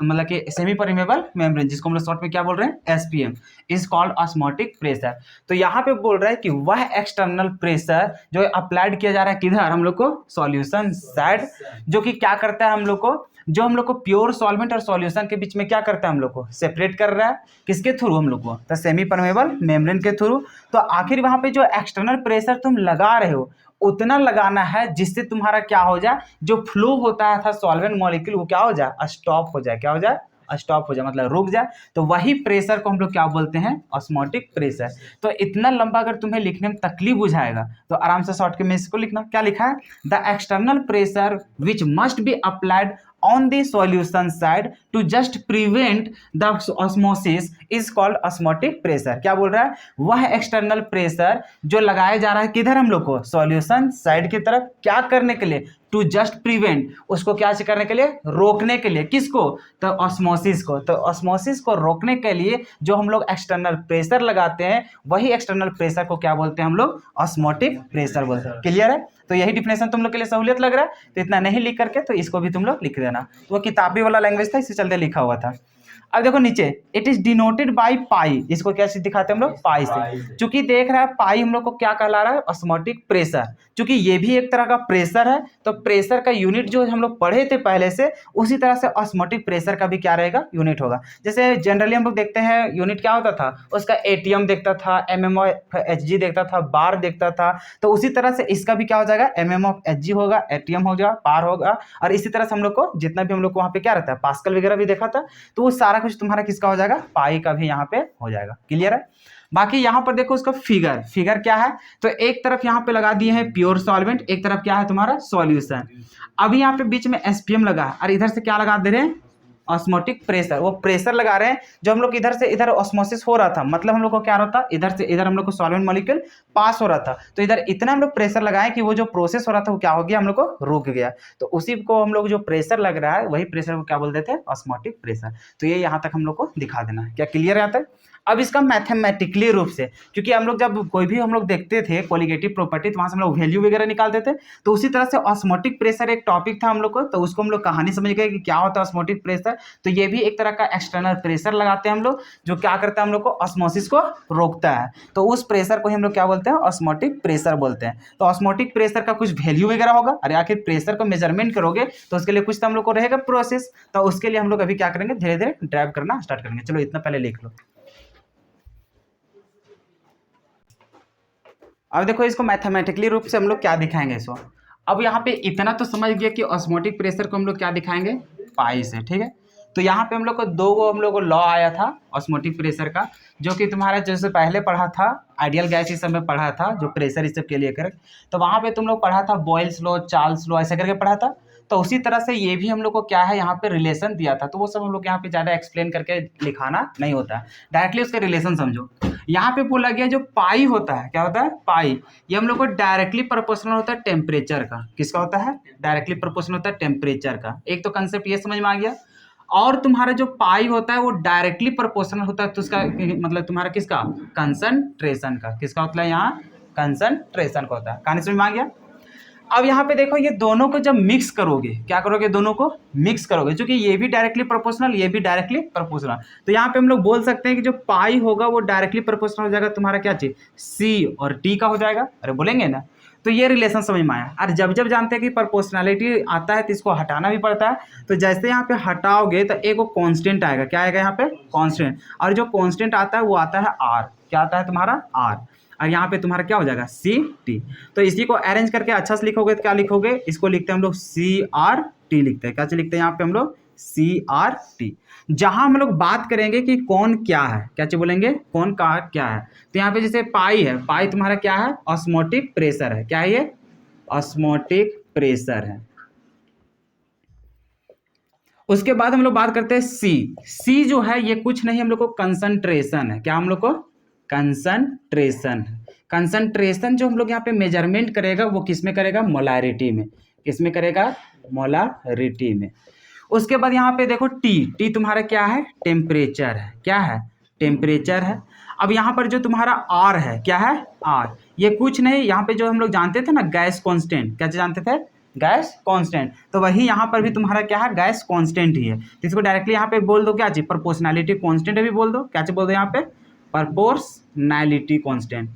मतलब कि सेमी परमेबल मेम्ब्रेन, जिसको हम लोग शॉर्ट में क्या बोल रहे हैं, SPM, is called osmotic pressure. तो यहाँ पे बोल रहा है कि वह एक्सटर्नल प्रेशर जो अप्लाइड किया जा रहा है किधर, हम लोग को सॉल्यूशन साइड, जो कि क्या करता है हम लोग को, जो हम लोग को प्योर सॉल्वेंट और सॉल्यूशन के बीच में क्या करता है, हम लोग को सेपरेट कर रहा है, किसके थ्रू, हम लोग को तो सेमी परमेबल मेम्ब्रेन के थ्रू। तो आखिर वहां पे जो एक्सटर्नल प्रेशर तुम लगा रहे हो उतना लगाना है जिससे तुम्हारा क्या हो जाए, जो फ्लो होता है था सॉल्वेंट मॉलिक्यूल वो क्या हो जाए, स्टॉप हो जाए, क्या हो जाए, स्टॉप हो जाए, मतलब रुक जाए। तो वही प्रेशर को हम लोग क्या बोलते हैं, ऑस्मोटिक प्रेशर। तो इतना लंबा अगर तुम्हें लिखने में तकलीफ बुझाएगा तो आराम से शॉर्ट में इसको लिखना। क्या लिखा है, the external pressure which must be applied on the solution side to just prevent the osmosis is called osmotic pressure। क्या बोल रहा है, वह एक्सटर्नल प्रेशर जो लगाया जा रहा है किधर, हम लोग को सॉल्यूशन साइड की तरफ, क्या करने के लिए, टू जस्ट प्रिवेंट, उसको क्या करने के लिए, रोकने के लिए, किसको, तो ऑस्मोसिस को। तो ऑस्मोसिस को रोकने के लिए जो हम लोग एक्सटर्नल प्रेशर लगाते हैं वही एक्सटर्नल प्रेशर को क्या बोलते हैं हम लोग, ऑस्मोटिक प्रेशर बोलते हैं। क्लियर है, तो यही डिफिनेशन तुम लोग के लिए सहूलियत लग रहा है, तो इतना नहीं लिख करके तो इसको भी तुम लोग लिख देना। तो वो किताबी वाला लैंग्वेज था, इससे चलते लिखा हुआ था। अब देखो नीचे, it is denoted by pi, इसको कैसे दिखाते हैं हम लोग, पाई से। चूंकि देख रहा है पाई हम लोग को क्या कहला रहा है, ऑस्मोटिक प्रेशर। चूंकि ये भी एक तरह का प्रेशर है, तो प्रेशर का यूनिट जो हम लोग पढ़े थे पहले से, उसी तरह से ऑस्मोटिक प्रेशर का भी क्या रहेगा, यूनिट होगा। जैसे जनरली हम लोग देखते हैं यूनिट क्या होता था, उसका एटीएम देखता था, mmHg देखता था, बार देखता था। तो उसी तरह से इसका भी क्या हो जाएगा, mmHg होगा, एटीएम होगा, बार होगा। और इसी तरह से हम लोग को जितना भी हम लोग को वहाँ पे क्या रहता है, पास्कल वगैरह भी देखा था, तो वो सारा कुछ तुम्हारा किसका हो जाएगा, पाई का भी यहाँ पे हो जाएगा। क्लियर है। बाकी यहाँ पर देखो उसका फिगर क्या है, तो एक तरफ यहाँ पे लगा दिए हैं प्योर सॉल्वेंट, एक तरफ क्या है तुम्हारा सॉल्यूशन। अभी यहाँ पे बीच में एसपीएम लगा और इधर से क्या लगा दे रहे हैं, ऑस्मोटिक प्रेशर। वो प्रेशर लगा रहे हैं जो हम लोग इधर से इधर ऑस्मोसिस हो रहा था, मतलब हम लोग को क्या होता, इधर से इधर हम लोग को सॉल्वेंट मॉलिक्यूल पास हो रहा था, तो इधर इतना हम लोग प्रेशर लगाए कि वो जो प्रोसेस हो रहा था वो क्या हो गया, हम लोग को रुक गया। तो उसी को हम लोग जो प्रेशर लग रहा है वही प्रेशर को क्या बोलते थे, ऑस्मोटिक प्रेशर। तो ये यहाँ तक हम लोग को दिखा देना है। क्या क्लियर है यहाँ तक। अब इसका मैथमेटिकली रूप से, क्योंकि हम लोग जब कोई भी हम लोग देखते थे कोलिगेटिव प्रॉपर्टी तो वहाँ से हम लोग वैल्यू वगैरह निकालते थे, तो उसी तरह से ऑस्मोटिक प्रेशर एक टॉपिक था हम लोग को, तो उसको हम लोग कहानी समझ गए कि क्या होता है ऑस्मोटिक प्रेशर। तो ये भी एक तरह का एक्सटर्नल प्रेशर लगाते हैं हम लोग, जो क्या करता है हम लोग को, ऑस्मोसिस को रोकता है। तो उस प्रेशर को ही हम लोग क्या बोलते हैं, ऑस्मोटिक प्रेशर बोलते हैं। तो ऑस्मोटिक प्रेशर का कुछ वैल्यू वगैरह होगा, अरे आखिर प्रेशर को मेजरमेंट करोगे तो उसके लिए कुछ तो हम लोग को रहेगा प्रोसेस, तो उसके लिए हम लोग अभी क्या करेंगे, धीरे धीरे ड्राइव करना स्टार्ट करेंगे। चलो इतना पहले लिख लो। अब देखो इसको मैथमेटिकली रूप से हम लोग क्या दिखाएंगे इसको। अब यहाँ पे इतना तो समझ गया कि ऑस्मोटिक प्रेशर को हम लोग क्या दिखाएंगे, पाई से, ठीक है। तो यहाँ पे हम लोग को दो गो हम लोग को लॉ आया था ऑस्मोटिक प्रेशर का, जो कि तुम्हारा जैसे पहले पढ़ा था आइडियल गैस इस समय पढ़ा था, जो प्रेशर इस सब के लिए कर, तो वहाँ पे तुम लोग पढ़ा था बॉयल्स लॉ, चार्ल्स लॉ, ऐसे करके पढ़ा था। तो उसी तरह से ये भी हम लोग को क्या है, यहाँ पे रिलेशन दिया था, तो वो सब हम लोग यहाँ पे ज़्यादा एक्सप्लेन करके लिखाना नहीं होता है, डायरेक्टली उसके रिलेशन समझो। यहाँ पे बोला गया जो पाई होता है, क्या होता है, पाई, ये हम लोग को डायरेक्टली प्रोपोर्शनल होता है टेम्परेचर का। किसका होता है, डायरेक्टली प्रोपोर्शनल होता है टेम्परेचर का। एक तो कंसेप्ट ये समझ में आ गया। और तुम्हारा जो पाई होता है वो डायरेक्टली प्रोपोर्शनल होता है, तो उसका मतलब तुम्हारा किसका, कंसंट्रेशन का। किसका होता है, यहाँ कंसंट्रेशन का होता है। कहानी समझ में आ गया। अब यहाँ पे देखो ये दोनों को जब मिक्स करोगे, क्या करोगे, दोनों को मिक्स करोगे, क्योंकि ये भी डायरेक्टली प्रोपोर्शनल, ये भी डायरेक्टली प्रोपोर्शनल। तो यहाँ पे हम लोग बोल सकते हैं कि जो पाई होगा वो डायरेक्टली प्रोपोर्शनल हो जाएगा तुम्हारा क्या चीज, सी और टी का हो जाएगा। अरे बोलेंगे ना, तो ये रिलेशन समझ में आया। और जब जब जानते हैं कि प्रोपोर्शनलिटी आता है तो इसको हटाना भी पड़ता है, तो जैसे यहाँ पे हटाओगे तो एक वो कांस्टेंट आएगा। क्या आएगा यहाँ पे, कांस्टेंट। और जो कांस्टेंट आता है वो आता है आर। क्या आता है तुम्हारा, आर। और यहाँ पे तुम्हारा क्या हो जाएगा Ct। तो इसी को अरेंज करके अच्छा से लिखोगे तो क्या लिखोगे, इसको लिखते हैं हम लोग Crt लिखते हैं। क्या लिखते हैं यहाँ पे हम लोग Crt। जहां हम लोग बात करेंगे कि कौन क्या है, क्या चीज बोलेंगे, कौन का क्या है, तो यहाँ पे जैसे पाई है, पाई तुम्हारा क्या है, ऑस्मोटिक प्रेशर है। क्या है ये, ऑस्मोटिक प्रेशर है। उसके बाद हम लोग बात करते हैं सी जो है ये कुछ नहीं हम लोग को कंसंट्रेशन है। क्या हम लोग को कंसंट्रेशन है। कंसंट्रेशन जो हम लोग यहाँ पे मेजरमेंट करेगा वो किस में करेगा, मोलारिटी में। किस में करेगा, मोलारिटी में। उसके बाद यहाँ पे देखो टी तुम्हारा क्या है, टेम्परेचर है। क्या है, टेम्परेचर है। अब यहाँ पर जो तुम्हारा आर है, क्या है, आर, ये कुछ नहीं, यहाँ पे जो हम लोग जानते थे ना गैस कांस्टेंट, क्या जानते थे, गैस कांस्टेंट, तो वही यहाँ पर भी तुम्हारा क्या है, गैस कांस्टेंट ही है। तो इसको डायरेक्टली यहाँ पे बोल दो क्या चीज, प्रोपोर्शनैलिटी कांस्टेंट भी बोल दो। क्या चीज बोल दो यहाँ पे, प्रोपोर्शनैलिटी कांस्टेंट।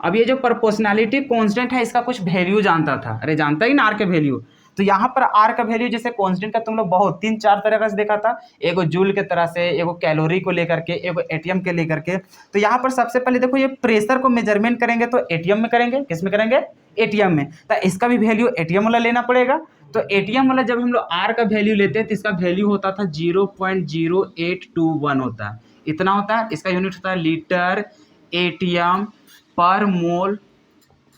अब ये जो प्रोपोर्शनैलिटी कांस्टेंट है इसका कुछ वैल्यू जानता था, अरे जानता ही ना आर के वैल्यू। तो यहाँ पर आर का वैल्यू जैसे कांस्टेंट का तुम लोग बहुत 3-4 तरह का देखा था, एगो जूल के तरह से, एगो कैलोरी को लेकर के, एगो एटीएम के लेकर के। तो यहाँ पर सबसे पहले देखो ये प्रेशर को मेजरमेंट करेंगे तो एटीएम में करेंगे, किस में करेंगे, एटीएम में। तो इसका भी वैल्यू एटीएम वाला लेना पड़ेगा। तो एटीएम वाला जब हम लोग आर का वैल्यू लेते हैं तो इसका वैल्यू होता था 0.0821 होता है, इतना होता है। इसका यूनिट होता है लीटर एटीएम पर मोल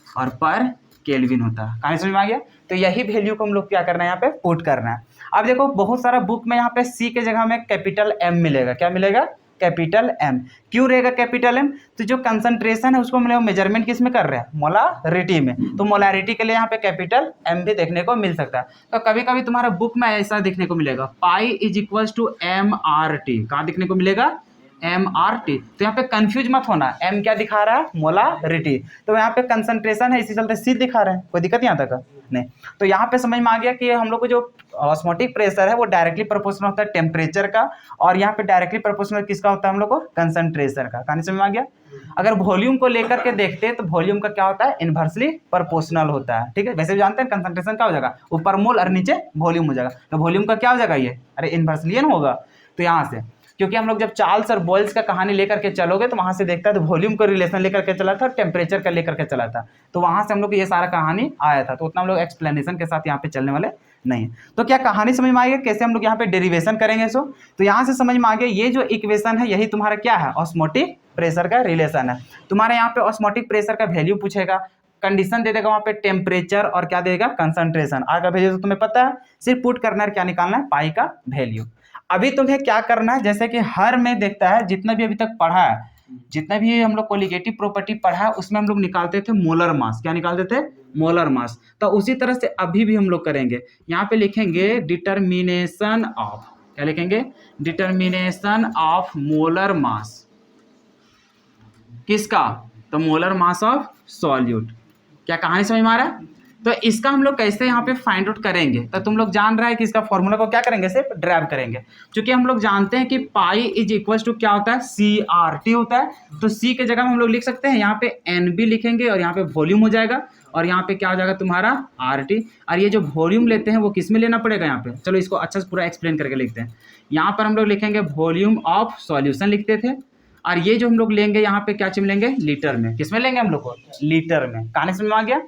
और पर केल्विन होता है। कहानी समझ में आ गया। तो यही वैल्यू को हम लोग क्या करना है, यहाँ पे पुट करना है। अब देखो बहुत सारा बुक में यहाँ पे सी के जगह में कैपिटल एम मिलेगा। क्या मिलेगा, कैपिटल एम। क्यों रहेगा कैपिटल एम, तो जो कंसंट्रेशन है उसको हम लोग मेजरमेंट किस में कर रहे हैं, मोलारिटी में। तो मोलारिटी के लिए यहाँ पे कैपिटल एम भी देखने को मिल सकता है। तो कभी कभी तुम्हारा बुक में ऐसा देखने को मिलेगा, pi is equal to M R T. कहाँ देखने को मिलेगा, एम आर टी। तो यहाँ पे कंफ्यूज मत होना, एम क्या दिखा रहा है, मोलारिटी। तो यहाँ पे कंसंट्रेशन है इसी चलते सी दिखा रहे हैं, कोई दिक्कत यहाँ तक नहीं। तो यहाँ पे समझ में आ गया कि हम लोग को जो ऑस्मोटिक प्रेशर है वो डायरेक्टली प्रोपोर्शनल होता है टेम्परेचर का, और यहाँ पे डायरेक्टली प्रोपोर्शनल किसका होता है, हम लोग को कंसंट्रेशन का। कहानी समझ में आ गया। अगर वॉल्यूम को लेकर के देखते हैं तो वॉल्यूम का क्या होता है, इनवर्सली प्रोपोर्शनल होता है। ठीक है, वैसे भी जानते हैं कंसंट्रेशन क्या हो जाएगा, ऊपर मोल और नीचे वॉल्यूम हो जाएगा। तो वॉल्यूम का क्या हो जाएगा ये, अरे इनवर्सली होगा। तो यहाँ से क्योंकि हम लोग जब चार्ल्स और बॉयल्स का कहानी लेकर के चलोगे तो वहां से देखता है तो वॉल्यूम को रिलेशन लेकर के चला था, टेम्परेचर का लेकर के चला था। तो वहां से हम लोग को ये सारा कहानी आया था। तो उतना हम लोग एक्सप्लेनेशन के साथ यहाँ पे चलने वाले नहीं। तो क्या कहानी समझ में आ गया, कैसे हम लोग यहाँ पे डेरिवेशन करेंगे। सो तो यहाँ से समझ में आ गया ये जो इक्वेशन है यही तुम्हारा क्या है, ऑस्मोटिक प्रेशर का रिलेशन है। तुम्हारे यहाँ पे ऑस्मोटिक प्रेशर का वैल्यू पूछेगा, कंडीशन दे देगा वहाँ पे टेम्परेचर और क्या देगा, कंसंट्रेशन। आर का वैल्यू तो तुम्हें पता है, सिर्फ पुट करना है, क्या निकालना है, पाई का वैल्यू। अभी तुम्हें क्या करना है, जैसे कि हर में देखता है जितना भी अभी तक पढ़ा है, जितना भी हम लोग कोलिगेटिव प्रॉपर्टी पढ़ा है उसमें हम लोग निकालते थे मोलर मास। क्या निकालते थे, मोलर मास। तो उसी तरह से अभी भी हम लोग करेंगे। यहाँ पे लिखेंगे डिटर्मिनेशन ऑफ, क्या लिखेंगे, डिटर्मिनेशन ऑफ मोलर मास। किसका, तो मोलर मास ऑफ सॉल्यूट। क्या कहानी समझ में आ रहा है। तो इसका हम लोग कैसे यहाँ पे फाइंड आउट करेंगे, तो तुम लोग जान रहा है कि इसका फॉर्मूला को क्या करेंगे, सिर्फ ड्राइव करेंगे। क्योंकि हम लोग जानते हैं कि पाई इज इक्वल टू क्या होता है, सी आर टी होता है। तो सी के जगह में हम लोग लिख सकते हैं यहाँ पे एन बी लिखेंगे और यहाँ पे वॉल्यूम हो जाएगा, और यहाँ पे क्या हो जाएगा तुम्हारा आर टी। और ये जो वॉल्यूम लेते हैं वो किस में लेना पड़ेगा, यहाँ पे चलो इसको अच्छा से पूरा एक्सप्लेन करके लिखते हैं। यहाँ पर हम लोग लिखेंगे वॉल्यूम ऑफ सॉल्यूशन लिखते थे, और ये जो हम लोग लेंगे यहाँ पे क्या चीज लेंगे, लीटर में। किस में लेंगे हम लोग को, लीटर में। कहानी समझ में आ गया।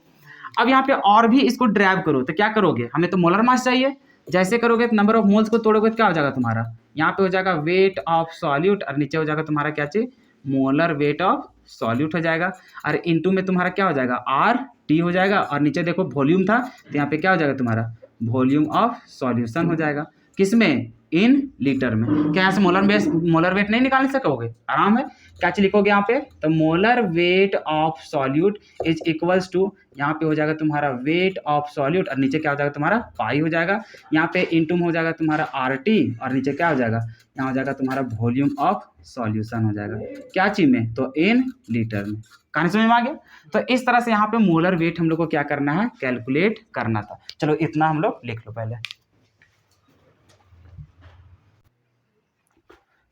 अब यहाँ पे और भी इसको ड्राइव करो तो क्या करोगे, हमें तो मोलर मास चाहिए। जैसे करोगे तो नंबर ऑफ मोल्स को तोड़ोगे तो क्या हो जाएगा तुम्हारा, यहाँ पे हो जाएगा वेट ऑफ सॉल्यूट, और नीचे हो जाएगा तुम्हारा क्या चीज, मोलर वेट ऑफ सॉल्यूट हो जाएगा। और इनटू में तुम्हारा क्या हो जाएगा, आर टी हो जाएगा। और नीचे देखो वॉल्यूम था तो यहाँ पे क्या हो जाएगा तुम्हारा, वॉल्यूम ऑफ सॉल्यूशन हो जाएगा। किसमें, इन लीटर में। क्या यहाँ से मोलर वेट नहीं निकाल सकोगे, आराम है। क्या चीज लिखोगे यहाँ पे, तो molar weight of solute is equals to, यहाँ पे हो जाएगा तुम्हारा वेट ऑफ सॉल्यूट, और नीचे क्या हो जाएगा तुम्हारा पाई हो जाएगा। यहाँ पे इनटू में हो जाएगा तुम्हारा आर टी, और नीचे क्या हो जाएगा, यहाँ हो जाएगा तुम्हारा वॉल्यूम ऑफ सॉल्यूशन हो जाएगा। क्या चीज में, तो इन लीटर में। कहानी समझ में आ गया। तो इस तरह से यहाँ पे मोलर वेट हम लोग को क्या करना है, कैलकुलेट करना था। चलो इतना हम लोग लिख लो पहले।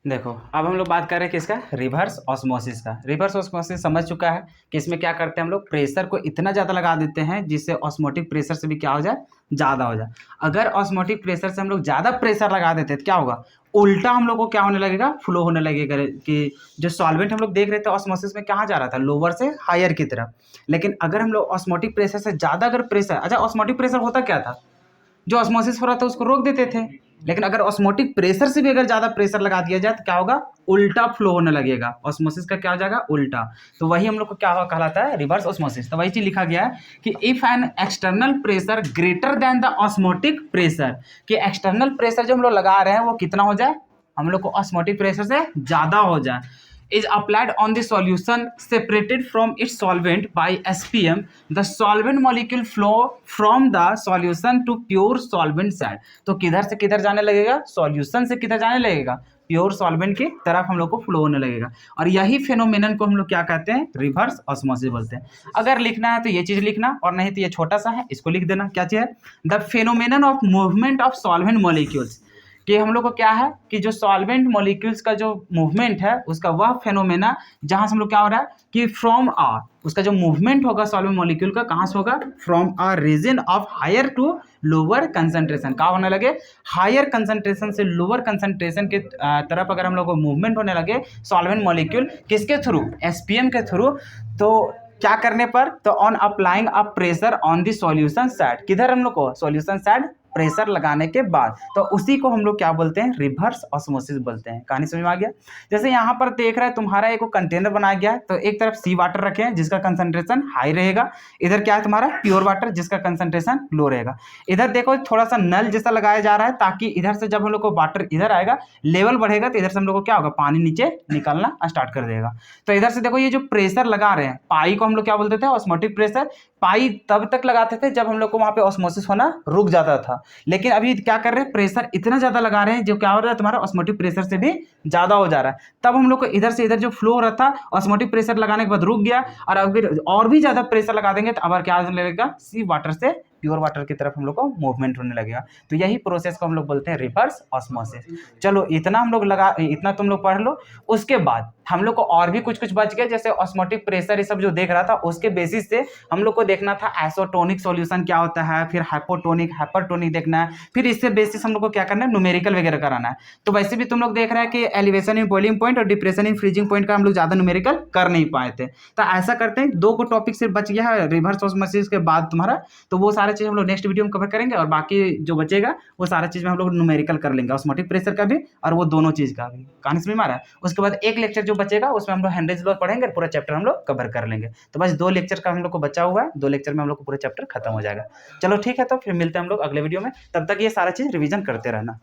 देखो अब हम लोग बात कर रहे हैं किसका, रिवर्स ऑस्मोसिस का। रिवर्स ऑस्मोसिस समझ चुका है कि इसमें क्या करते हैं हम लोग, प्रेशर को इतना ज़्यादा लगा देते हैं जिससे ऑस्मोटिक प्रेशर से भी क्या हो जाए, ज़्यादा हो जाए। अगर ऑस्मोटिक प्रेशर से हम लोग ज़्यादा प्रेशर लगा देते हैं तो क्या होगा, उल्टा हम लोग को क्या होने लगेगा, फ्लो होने लगेगा कि जो सॉल्वेंट हम लोग देख रहे थे ऑस्मोसिस में कहाँ जा रहा था, लोअर से हायर की तरफ। लेकिन अगर हम लोग ऑस्मोटिक प्रेशर से ज़्यादा अगर प्रेशर, अच्छा ऑस्मोटिक प्रेशर होता क्या था, जो ऑस्मोसिस हो रहा था उसको रोक देते थे। लेकिन अगर ऑस्मोटिक प्रेशर से भी अगर ज़्यादा प्रेशर लगा दिया जाए तो क्या होगा, उल्टा फ्लो होने लगेगा, ऑस्मोसिस का क्या हो जाएगा, उल्टा। तो वही हम लोग को क्या कहलाता है, रिवर्स ऑस्मोसिस। तो वही चीज लिखा गया है कि if an external pressure greater than the osmotic pressure, कि एक्सटर्नल प्रेशर जो हम लोग लगा रहे हैं वो कितना हो जाए, हम लोग को ऑस्मोटिक प्रेशर से ज़्यादा हो जाए, is applied on the solution separated from its solvent by SPM, the solvent molecule flow from the solution to pure solvent side। तो किधर से किधर जाने लगेगा, सॉल्यूशन से किधर जाने लगेगा, प्योर सॉल्वेंट की तरफ हम लोग को फ्लो होने लगेगा। और यही फेनोमेनन को हम लोग क्या कहते हैं, रिवर्स ऑस्मोसिस बोलते हैं। अगर लिखना है तो ये चीज लिखना, और नहीं तो ये छोटा सा है इसको लिख देना, क्या चीज है, the phenomenon of movement of solvent molecules, कि हम लोग को क्या है कि जो सॉल्वेंट मॉलिक्यूल्स का जो मूवमेंट है उसका वह फेनोमेना जहां से हम लोग क्या हो रहा है कि फ्रॉम आ, उसका जो मूवमेंट होगा सॉल्वेंट मॉलिक्यूल का कहां से होगा, from a region of higher to lower concentration, क्या होने लगे, हायर कंसंट्रेशन से लोअर कंसंट्रेशन के तरफ अगर हम लोग को मूवमेंट होने लगे सॉल्वेंट मॉलिक्यूल, किसके थ्रू, एसपीएम के थ्रू। तो क्या करने पर, तो on applying a pressure on the solution side, किधर हम लोग को, सॉल्यूशन साइड प्रेशर लगाने के बाद, तो उसी को हम लोग क्या बोलते हैं, रिवर्स ऑस्मोसिस बोलते हैं। कहानी समझ में आ गया। जैसे यहाँ पर देख रहा है तुम्हारा एक कंटेनर बनाया गया है, तो एक तरफ सी वाटर रखे हैं जिसका कंसंट्रेशन हाई रहेगा, इधर क्या है तुम्हारा प्योर वाटर जिसका कंसंट्रेशन लो रहेगा। इधर देखो थोड़ा सा नल जैसा लगाया जा रहा है ताकि इधर से जब हम लोग को वाटर इधर आएगा, लेवल बढ़ेगा तो इधर से हम लोग को क्या होगा, पानी नीचे निकलना स्टार्ट कर देगा। तो इधर से देखो ये जो प्रेशर लगा रहे हैं, पाई को हम लोग क्या बोलते थे, ऑस्मोटिक प्रेशर। पाई तब तक लगाते थे जब हम लोग को वहां पे ऑस्मोसिस होना रुक जाता था, लेकिन अभी क्या कर रहे हैं, प्रेशर इतना ज्यादा लगा रहे हैं जो क्या हो रहा है, तुम्हारा ऑस्मोटिक प्रेशर से भी ज्यादा हो जा रहा है। तब हम लोग को इधर से इधर जो फ्लो हो रहा था ऑस्मोटिक प्रेशर लगाने के बाद रुक गया, और अगर और भी ज्यादा प्रेशर लगा देंगे तो अब क्या होने लगेगा, सी वाटर से प्योर वाटर की तरफ हम लोग को मूवमेंट होने लगेगा। तो यही प्रोसेस को हम लोग बोलते हैं रिवर्स ऑस्मोसिस। चलो इतना हम लोग इतना तुम लोग पढ़ लो। उसके बाद हम लोग को और भी कुछ कुछ बच गया, जैसे ऑस्मोटिक प्रेशर ये सब जो देख रहा था उसके बेसिस से हम लोग को देखना था आइसोटोनिक सॉल्यूशन क्या होता है, फिर हाइपोटोनिक हाइपरटोनिक देखना है, फिर इससे बेसिस हम लोग को क्या करना है, न्यूमेरिकल वगैरह कराना है। तो वैसे भी तुम लोग देख रहे हैं कि एलिवेशन इन बॉइलिंग पॉइंट और डिप्रेशन इन फ्रीजिंग पॉइंट का हम लोग ज्यादा न्यूमेरिकल कर नहीं पाए थे। तो ऐसा करते हैं, दो को टॉपिक सिर्फ बच गया है रिवर्स ऑस्मोसिस के बाद तुम्हारा, तो वो सारा चीज हम लोग नेक्स्ट वीडियो में कवर करेंगे, और बाकी जो बचेगा वो सारा चीज में हम लोग न्यूमेरिकल कर लेंगे, ऑस्मोटिक प्रेशर का भी और वो दोनों चीज का भी। कहानी समझ में आ रहा है। उसके बाद एक लेक्चर जो बचेगा उसमें हम लोग हेनरीज लॉ पढ़ेंगे, पूरा चैप्टर हम लोग कवर कर लेंगे। तो बस 2 लेक्चर का हम लोग को बचा हुआ है, 2 लेक्चर में हम लोग को पूरा चैप्टर खत्म हो जाएगा। चलो ठीक है, तो फिर मिलते हैं हम लोग अगले वीडियो में, तब तक ये सारा चीज रिवीजन करते रहना।